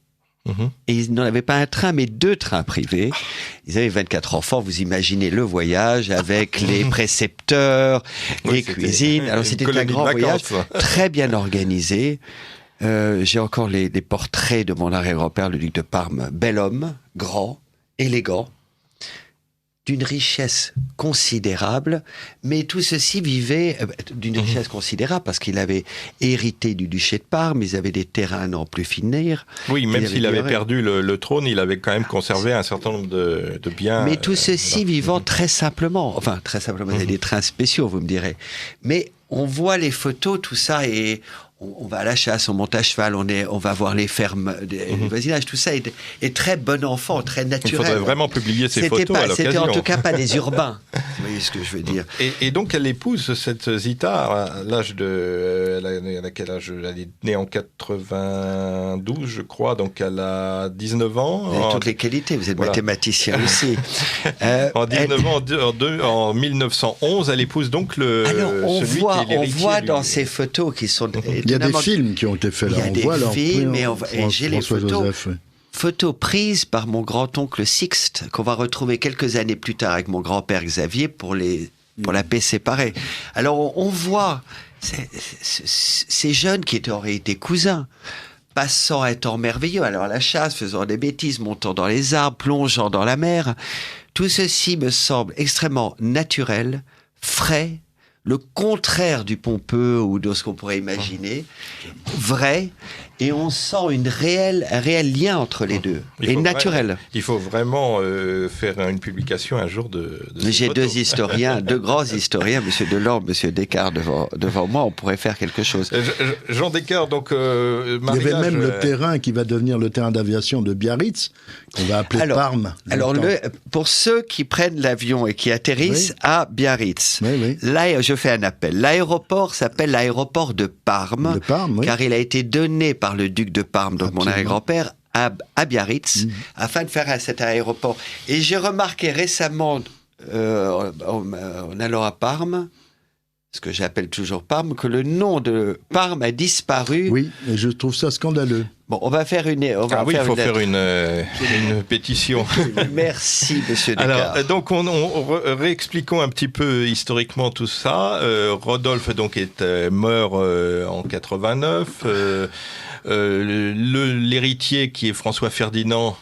et ils n'en avaient pas un train, mais 2 trains privés. Ils avaient 24 enfants, vous imaginez le voyage avec les précepteurs, les cuisines. Alors c'était un grand voyage, très bien organisé. J'ai encore les portraits de mon arrière-grand-père, le duc de Parme. Bel homme, grand, élégant, d'une richesse considérable, mais tout ceci vivait d'une richesse considérable parce qu'il avait hérité du duché de Parme, ils avaient des terrains à n'en plus finir. Oui, même s'il avait perdu le trône, il avait quand même conservé un certain nombre de biens. Mais tout ceci vivant très simplement, il y a des trains spéciaux, vous me direz. Mais on voit les photos, tout ça, et on va à la chasse, on monte à cheval, on va voir les fermes, le voisinage, tout ça est très bon enfant, très naturel. Il faudrait vraiment publier ces photos à l'occasion. C'était en tout cas pas des urbains, vous voyez ce que je veux dire. Et donc elle épouse cette Zita à l'âge de... Elle a quel âge? Elle est née en 92, je crois, donc elle a 19 ans. Vous avez toutes les qualités, vous êtes mathématicien aussi. En 19 ans, en 1911, elle épouse donc on celui voit, qui est l'héritier. On voit dans ces photos qui sont... Il y a des films qui ont été faits là. Il y a des films, et j'ai les photos. Joseph, oui. Photos prises par mon grand-oncle Sixte, qu'on va retrouver quelques années plus tard avec mon grand-père Xavier pour la paix séparée. Alors on voit ces jeunes qui auraient été cousins, passant un temps merveilleux, alors à la chasse, faisant des bêtises, montant dans les arbres, plongeant dans la mer. Tout ceci me semble extrêmement naturel, frais, le contraire du pompeux ou de ce qu'on pourrait imaginer, vrai, et on sent un réel lien entre les deux, et naturel. Il faut vraiment faire une publication un jour de Mais j'ai deux historiens, deux grands historiens, M. Delorme, M. Descartes devant moi, on pourrait faire quelque chose. Jean Descartes, donc... il y avait même le terrain qui va devenir le terrain d'aviation de Biarritz, qu'on va appeler Parme. Alors, pour ceux qui prennent l'avion et qui atterrissent à Biarritz, là, je fais un appel. L'aéroport s'appelle l'aéroport de Parme, car il a été donné par le duc de Parme, donc mon arrière-grand-père, à Biarritz, afin de faire cet aéroport. Et j'ai remarqué récemment, en allant à Parme, ce que j'appelle toujours Parme, que le nom de Parme a disparu. Oui, et je trouve ça scandaleux. Bon, on va faire une... il faut faire une pétition. Merci, monsieur Descartes. Alors, donc, réexpliquons un petit peu historiquement tout ça. Rodolphe, donc, meurt en 89. L'héritier, qui est François Ferdinand,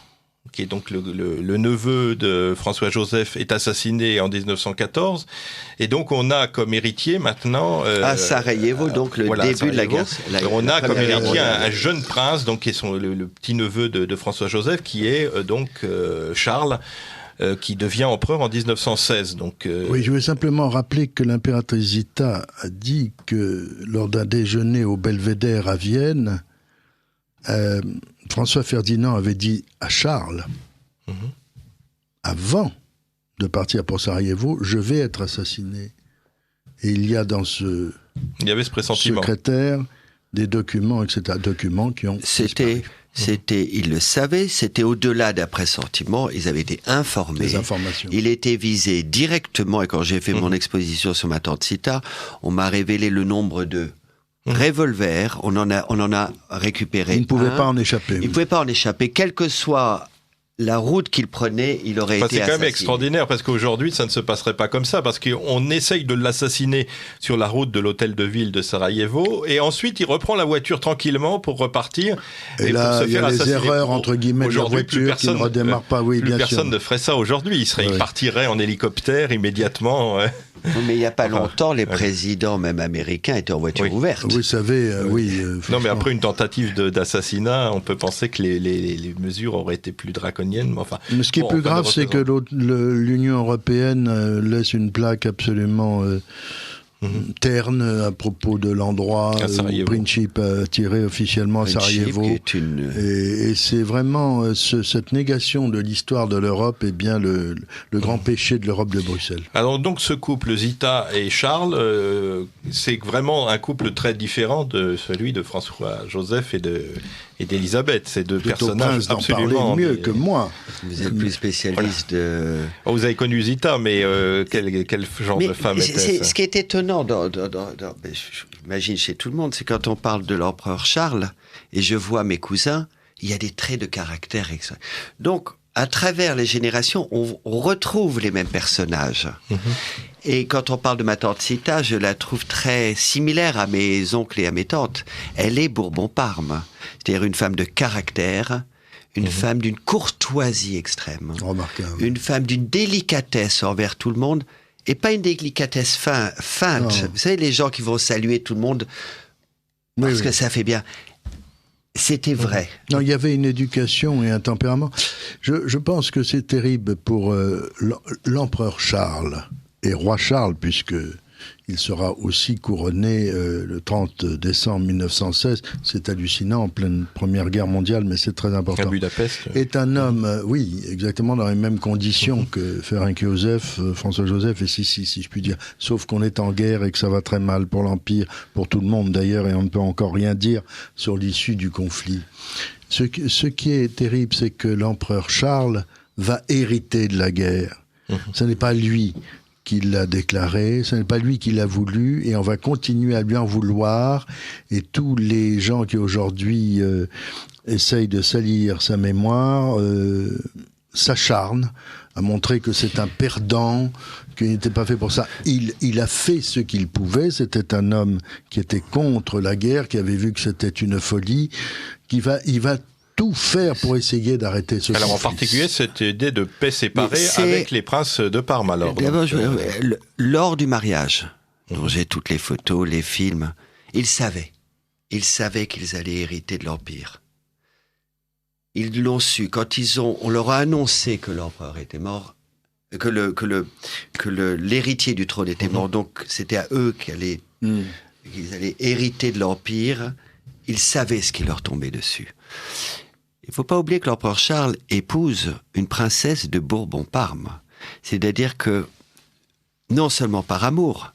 qui est donc le neveu de François-Joseph, est assassiné en 1914. Et donc, on a comme héritier maintenant... à Sarajevo, donc le début de la guerre. On a comme héritier un jeune prince, donc, qui est le petit-neveu de François-Joseph, qui est donc Charles, qui devient empereur en 1916. Donc, Oui, je veux simplement rappeler que l'impératrice Zita a dit que lors d'un déjeuner au Belvédère à Vienne, François Ferdinand avait dit à Charles, avant de partir pour Sarajevo, je vais être assassiné. Et il y a dans ce secrétaire des documents, etc. Documents qui ont disparu. Ils le savaient, c'était au-delà d'un pressentiment, ils avaient été informés. Des informations. Il était visé directement, et quand j'ai fait mon exposition sur ma tante Zita, on m'a révélé le nombre de revolvers, on en a récupéré. Il ne pouvait pas en échapper. Il ne pouvait pas en échapper, quelle que soit la route qu'il prenait, il aurait été assassiné. C'est quand même extraordinaire, parce qu'aujourd'hui, ça ne se passerait pas comme ça, parce qu'on essaye de l'assassiner sur la route de l'hôtel de ville de Sarajevo, et ensuite, il reprend la voiture tranquillement pour repartir. Et là, il y a les erreurs, entre guillemets, de la voiture qui ne redémarre pas. Oui, plus bien personne sûr. ne ferait ça aujourd'hui. Il partirait en hélicoptère immédiatement. Mais il n'y a pas longtemps, les présidents, même américains, étaient en voiture ouverte. Vous savez, non, mais après une tentative d'assassinat, on peut penser que les mesures auraient été plus draconiennes. Mais ce qui est plus grave, c'est que l'Union européenne laisse une plaque absolument terne à propos de l'endroit où Princip a tiré officiellement à Sarajevo. Et c'est vraiment cette négation de l'histoire de l'Europe est bien le grand péché de l'Europe de Bruxelles. Alors donc ce couple Zita et Charles, c'est vraiment un couple très différent de celui de François-Joseph et d'Élisabeth. Ces deux personnages absolument mieux que moi. Vous êtes plus spécialiste de... Vous avez connu Zita, mais quel genre de femme était-ce? Ce qui est étonnant, j'imagine chez tout le monde, c'est quand on parle de l'empereur Charles, et je vois mes cousins, il y a des traits de caractère. Donc, à travers les générations, on retrouve les mêmes personnages. Et quand on parle de ma tante Zita, je la trouve très similaire à mes oncles et à mes tantes. Elle est Bourbon-Parme, c'est-à-dire une femme de caractère, une femme d'une courtoisie extrême, remarquable, une femme d'une délicatesse envers tout le monde, et pas une délicatesse feinte. Non. Vous savez, les gens qui vont saluer tout le monde parce que ça fait bien. C'était vrai. Non, il y avait une éducation et un tempérament. Je pense que c'est terrible pour l'empereur Charles et roi Charles, puisque il sera aussi couronné le 30 décembre 1916. C'est hallucinant, en pleine Première Guerre mondiale, mais c'est très important. À Budapest. Est un homme, oui, exactement dans les mêmes conditions que Ferenc Joseph, François Joseph et Sissi, si je puis dire. Sauf qu'on est en guerre et que ça va très mal pour l'Empire, pour tout le monde d'ailleurs, et on ne peut encore rien dire sur l'issue du conflit. Ce qui est terrible, c'est que l'empereur Charles va hériter de la guerre. Ce n'est pas lui qui l'a déclaré, ce n'est pas lui qui l'a voulu, et on va continuer à lui en vouloir. Et tous les gens qui aujourd'hui essayent de salir sa mémoire s'acharnent à montrer que c'est un perdant, qu'il n'était pas fait pour ça. Il a fait ce qu'il pouvait, c'était un homme qui était contre la guerre, qui avait vu que c'était une folie, il va tout faire pour essayer d'arrêter ce conflit. Alors en particulier cette idée de paix séparée avec les princes de Parme alors. D'abord, lors du mariage, dont j'ai toutes les photos, les films, ils savaient qu'ils allaient hériter de l'Empire. Ils l'ont su quand on leur a annoncé que l'empereur était mort, que l'héritier du trône était mort, donc c'était à eux qu'ils allaient hériter de l'Empire. Ils savaient ce qui leur tombait dessus. Il ne faut pas oublier que l'empereur Charles épouse une princesse de Bourbon-Parme. C'est-à-dire que, non seulement par amour,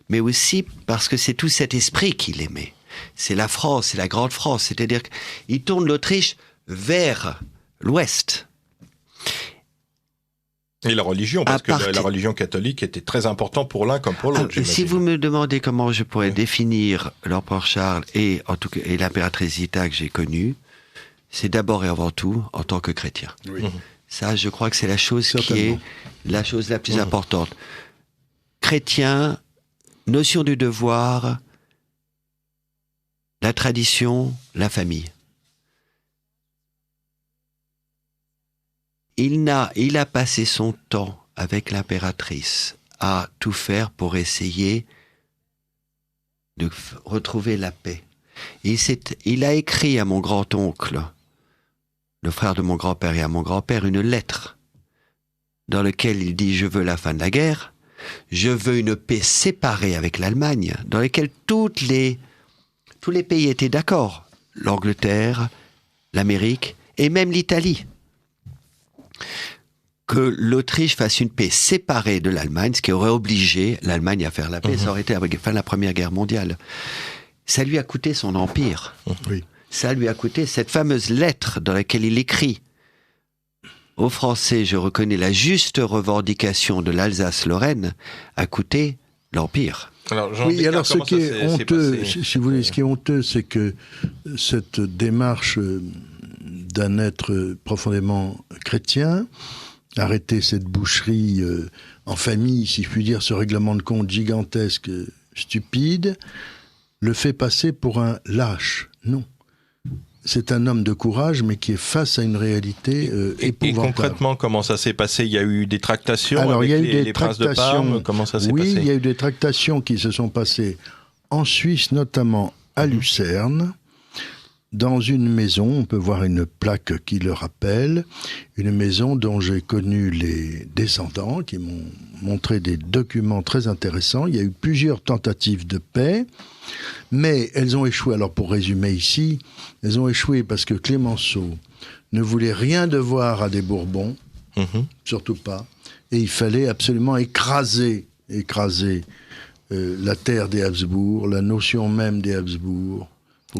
mais aussi parce que c'est tout cet esprit qu'il aimait. C'est la France, c'est la grande France. C'est-à-dire qu'il tourne l'Autriche vers l'Ouest. Et la religion, parce que la religion catholique était très importante pour l'un comme pour l'autre. Si vous me demandez comment je pourrais définir l'empereur Charles et l'impératrice Zita que j'ai connue, c'est d'abord et avant tout en tant que chrétien. Oui. Ça, je crois que c'est la chose Certainement. qui est la chose la plus importante. Chrétien, notion du devoir, la tradition, la famille. Il a passé son temps avec l'impératrice à tout faire pour essayer de retrouver la paix. Il a écrit à mon grand-oncle, le frère de mon grand-père, et à mon grand-père une lettre dans laquelle il dit « Je veux la fin de la guerre, je veux une paix séparée avec l'Allemagne, dans laquelle tous les pays étaient d'accord, l'Angleterre, l'Amérique et même l'Italie. Que l'Autriche fasse une paix séparée de l'Allemagne, ce qui aurait obligé l'Allemagne à faire la paix, ça aurait été avec la fin de la Première Guerre mondiale. Ça lui a coûté son empire. Oui. Ça lui a coûté cette fameuse lettre dans laquelle il écrit aux Français, je reconnais la juste revendication de l'Alsace-Lorraine, a coûté l'empire. Alors, ce qui est honteux, si vous voulez, ce qui est honteux, c'est que cette démarche d'un être profondément chrétien, arrêter cette boucherie en famille, si je puis dire, ce règlement de compte gigantesque, stupide, le fait passer pour un lâche. Non. C'est un homme de courage, mais qui est face à une réalité épouvantable. Et concrètement, comment ça s'est passé ? Il y a eu des tractations Alors, avec il y a eu les princes de Parme ? Comment ça s'est passé ? Oui, il y a eu des tractations qui se sont passées en Suisse, notamment à Lucerne, dans une maison, on peut voir une plaque qui le rappelle, une maison dont j'ai connu les descendants, qui m'ont montré des documents très intéressants. Il y a eu plusieurs tentatives de paix, mais elles ont échoué. Alors pour résumer ici, elles ont échoué parce que Clémenceau ne voulait rien devoir à des Bourbons, surtout pas, et il fallait absolument écraser la terre des Habsbourg, la notion même des Habsbourg.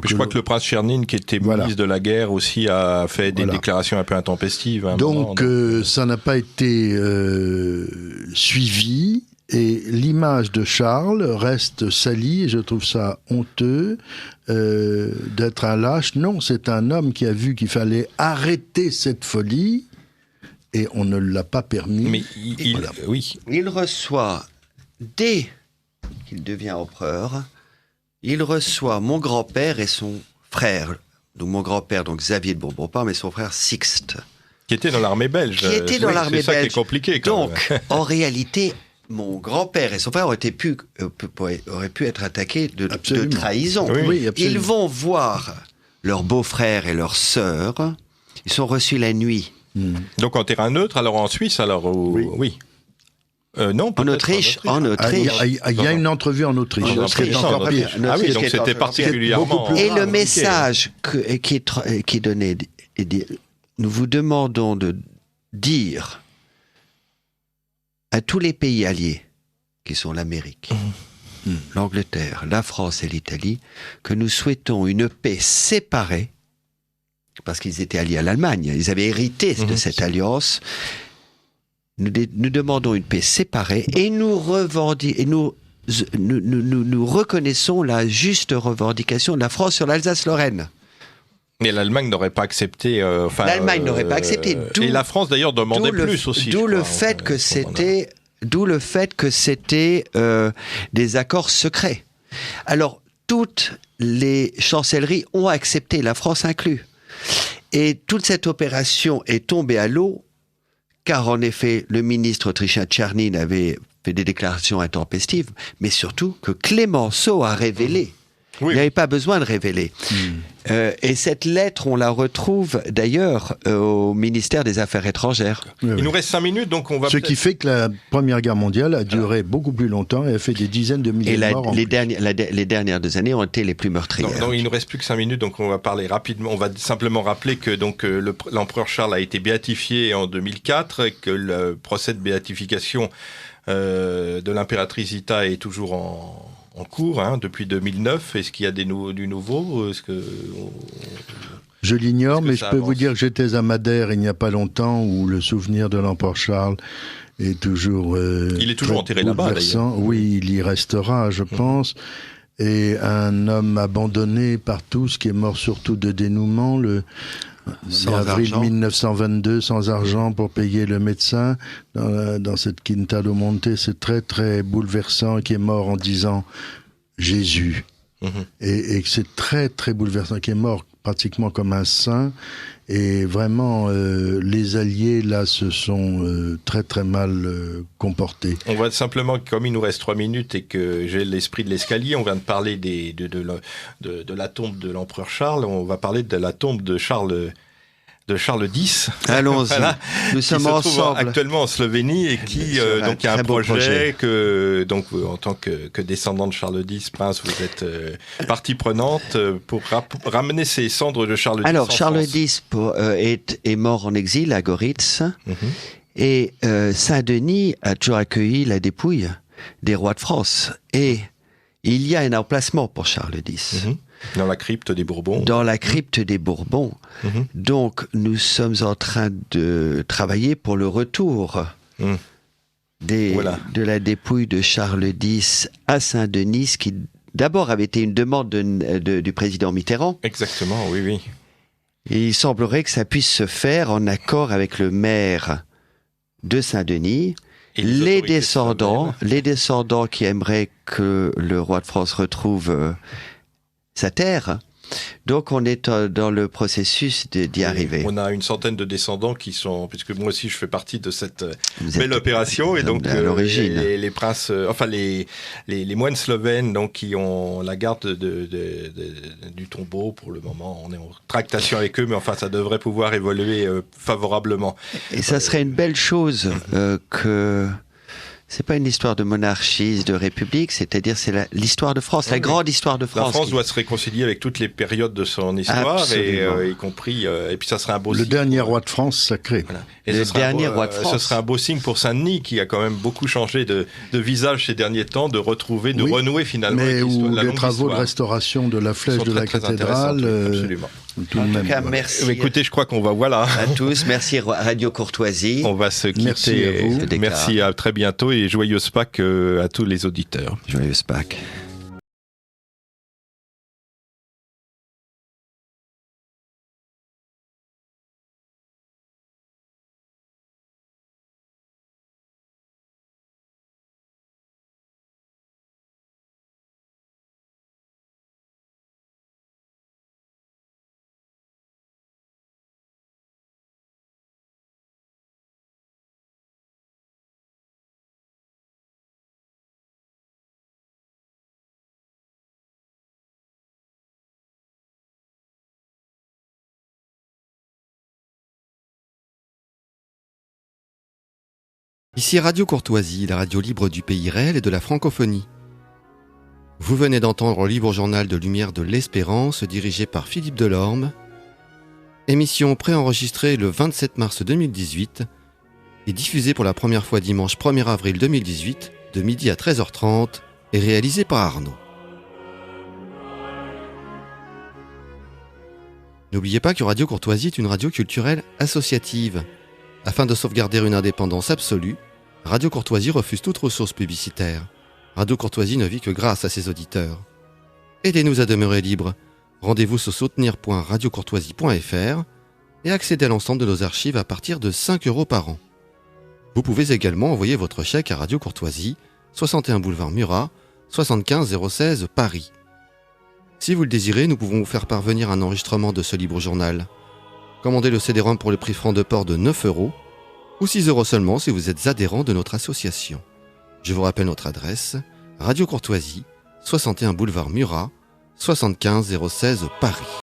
Je crois que le prince Czernin, qui était ministre de la guerre aussi, a fait des déclarations un peu intempestives. Donc, ça n'a pas été suivi, et l'image de Charles reste salie, et je trouve ça honteux d'être un lâche. Non, c'est un homme qui a vu qu'il fallait arrêter cette folie, et on ne l'a pas permis. Mais il reçoit, dès qu'il devient empereur, il reçoit mon grand-père et son frère. Donc mon grand-père, donc Xavier de Bourbon-Parme, et son frère Sixte. Qui était dans l'armée belge. C'est ça qui est compliqué. Donc, en réalité, mon grand-père et son frère auraient pu être attaqués de trahison. Oui, ils vont voir leur beau-frère et leur sœur. Ils sont reçus la nuit. Donc en terrain neutre, alors en Suisse, alors oui. Non, En peut-être Autriche, en Ah, il y Autriche. a- il y a une entrevue en Autriche. En ce qui est Autriche, encore en pire. Autriche. Ah oui, Ce donc qui est c'était encore particulièrement... beaucoup plus Et grave, le compliqué. message qui est donné, nous vous demandons de dire à tous les pays alliés, qui sont l'Amérique, l'Angleterre, la France et l'Italie, que nous souhaitons une paix séparée, parce qu'ils étaient alliés à l'Allemagne, ils avaient hérité de cette alliance. Nous demandons une paix séparée et nous reconnaissons la juste revendication de la France sur l'Alsace-Lorraine. Mais l'Allemagne n'aurait pas accepté... L'Allemagne n'aurait pas accepté, d'où- et la France, d'ailleurs, demandait plus aussi. D'où je le crois, fait que à ce moment-là. c'était des accords secrets. Alors, toutes les chancelleries ont accepté, la France inclus. Et toute cette opération est tombée à l'eau, car en effet, le ministre autrichien Tchernin avait fait des déclarations intempestives, mais surtout que Clémenceau a révélé. Oui. Il n'y avait pas besoin de révéler. Et cette lettre, on la retrouve d'ailleurs au ministère des Affaires étrangères. Oui, Il oui. nous reste 5 minutes, donc on va... Ce qui fait que la Première Guerre mondiale a duré beaucoup plus longtemps et a fait des dizaines de milliers Et de morts. en les plus. dernières 2 années ont été les plus meurtrières. Donc, il nous reste plus que 5 minutes, donc on va parler rapidement. On va simplement rappeler que donc l'empereur Charles a été béatifié en 2004 et que le procès de béatification de l'impératrice Zita est toujours en cours depuis 2009. Est-ce qu'il y a du nouveau? Est-ce que Je l'ignore, Est-ce que mais je ça peux vous avance dire que j'étais à Madère il n'y a pas longtemps où le souvenir de l'empereur Charles est toujours. Il est toujours très enterré là-bas, bouleversant. Oui, il y restera, je pense. Et un homme abandonné par tous, qui est mort surtout de dénouement, le Sans avril argent. 1922, sans argent pour payer le médecin, dans cette Quinta do Monte, c'est très très bouleversant, qui est mort en disant Jésus. Et que c'est très très bouleversant, qui est mort pratiquement comme un saint. Et vraiment, les Alliés, là, se sont très très mal comportés. On va simplement, comme il nous reste 3 minutes et que j'ai l'esprit de l'escalier, on vient de parler de la tombe de l'empereur Charles, on va parler de la tombe de Charles X. Allons-y. Voilà. Nous Qui sommes se trouve ensemble. actuellement en Slovénie et qui Sur un donc il y a un très beau projet que donc en tant que descendant de Charles X, prince, vous êtes partie prenante pour ramener ces cendres de Charles X. Alors, en Charles France. X est mort en exil à Goritz. Et Saint-Denis a toujours accueilli la dépouille des rois de France. Et il y a un emplacement pour Charles X. Dans la crypte des Bourbons. Dans la crypte des Bourbons. Donc, nous sommes en train de travailler pour le retour Voilà. de la dépouille de Charles X à Saint-Denis, ce qui d'abord avait été une demande du président Mitterrand. Exactement, oui, oui. Et il semblerait que ça puisse se faire en accord avec le maire de Saint-Denis. Et les autorités Les descendants qui aimeraient que le roi de France retrouve sa terre. Donc on est dans le processus d'y arriver. On a une centaine de descendants qui sont, puisque moi aussi je fais partie de cette Vous belle êtes opération, et donc à l'origine. les princes, les moines slovènes, donc qui ont la garde du tombeau pour le moment. On est en tractation avec eux, mais enfin ça devrait pouvoir évoluer favorablement. Et ça serait une belle chose que... C'est pas une histoire de monarchie, de république, c'est-à-dire c'est l'histoire de France, la grande histoire de France. La France doit se réconcilier avec toutes les périodes de son histoire, Absolument. y compris, et puis ça serait un beau Le signe. dernier roi de France sacré. Voilà. Et Le ce serait dernier un beau, roi de France. Ce serait un beau signe pour Saint-Denis, qui a quand même beaucoup changé de visage ces derniers temps, de retrouver, de Oui, renouer finalement Mais avec où la les longue travaux de histoire. restauration de la flèche Sont de la très, très cathédrale, intéressantes, oui, absolument. tout de En même. tout cas, voilà. merci Écoutez, je crois qu'on va, voilà, à tous. Merci Radio Courtoisie. on va se quitter. Merci à vous. Merci, à très bientôt et joyeuse Pâques à tous les auditeurs. Joyeuse Pâques. Ici Radio Courtoisie, la radio libre du pays réel et de la francophonie. Vous venez d'entendre le libre journal de Lumière de l'Espérance, dirigé par Philippe Delorme. Émission préenregistrée le 27 mars 2018 et diffusée pour la première fois dimanche 1er avril 2018 de midi à 13h30 et réalisée par Arnaud. N'oubliez pas que Radio Courtoisie est une radio culturelle associative. Afin de sauvegarder une indépendance absolue, Radio Courtoisie refuse toute ressource publicitaire. Radio Courtoisie ne vit que grâce à ses auditeurs. Aidez-nous à demeurer libres. Rendez-vous sur soutenir.radiocourtoisie.fr et accédez à l'ensemble de nos archives à partir de 5 € par an. Vous pouvez également envoyer votre chèque à Radio Courtoisie, 61 boulevard Murat, 75 016 Paris. Si vous le désirez, nous pouvons vous faire parvenir un enregistrement de ce libre journal. Commandez le CD-ROM pour le prix franc de port de 9 € ou 6 € seulement si vous êtes adhérent de notre association. Je vous rappelle notre adresse, Radio Courtoisie, 61 boulevard Murat, 75 016 Paris.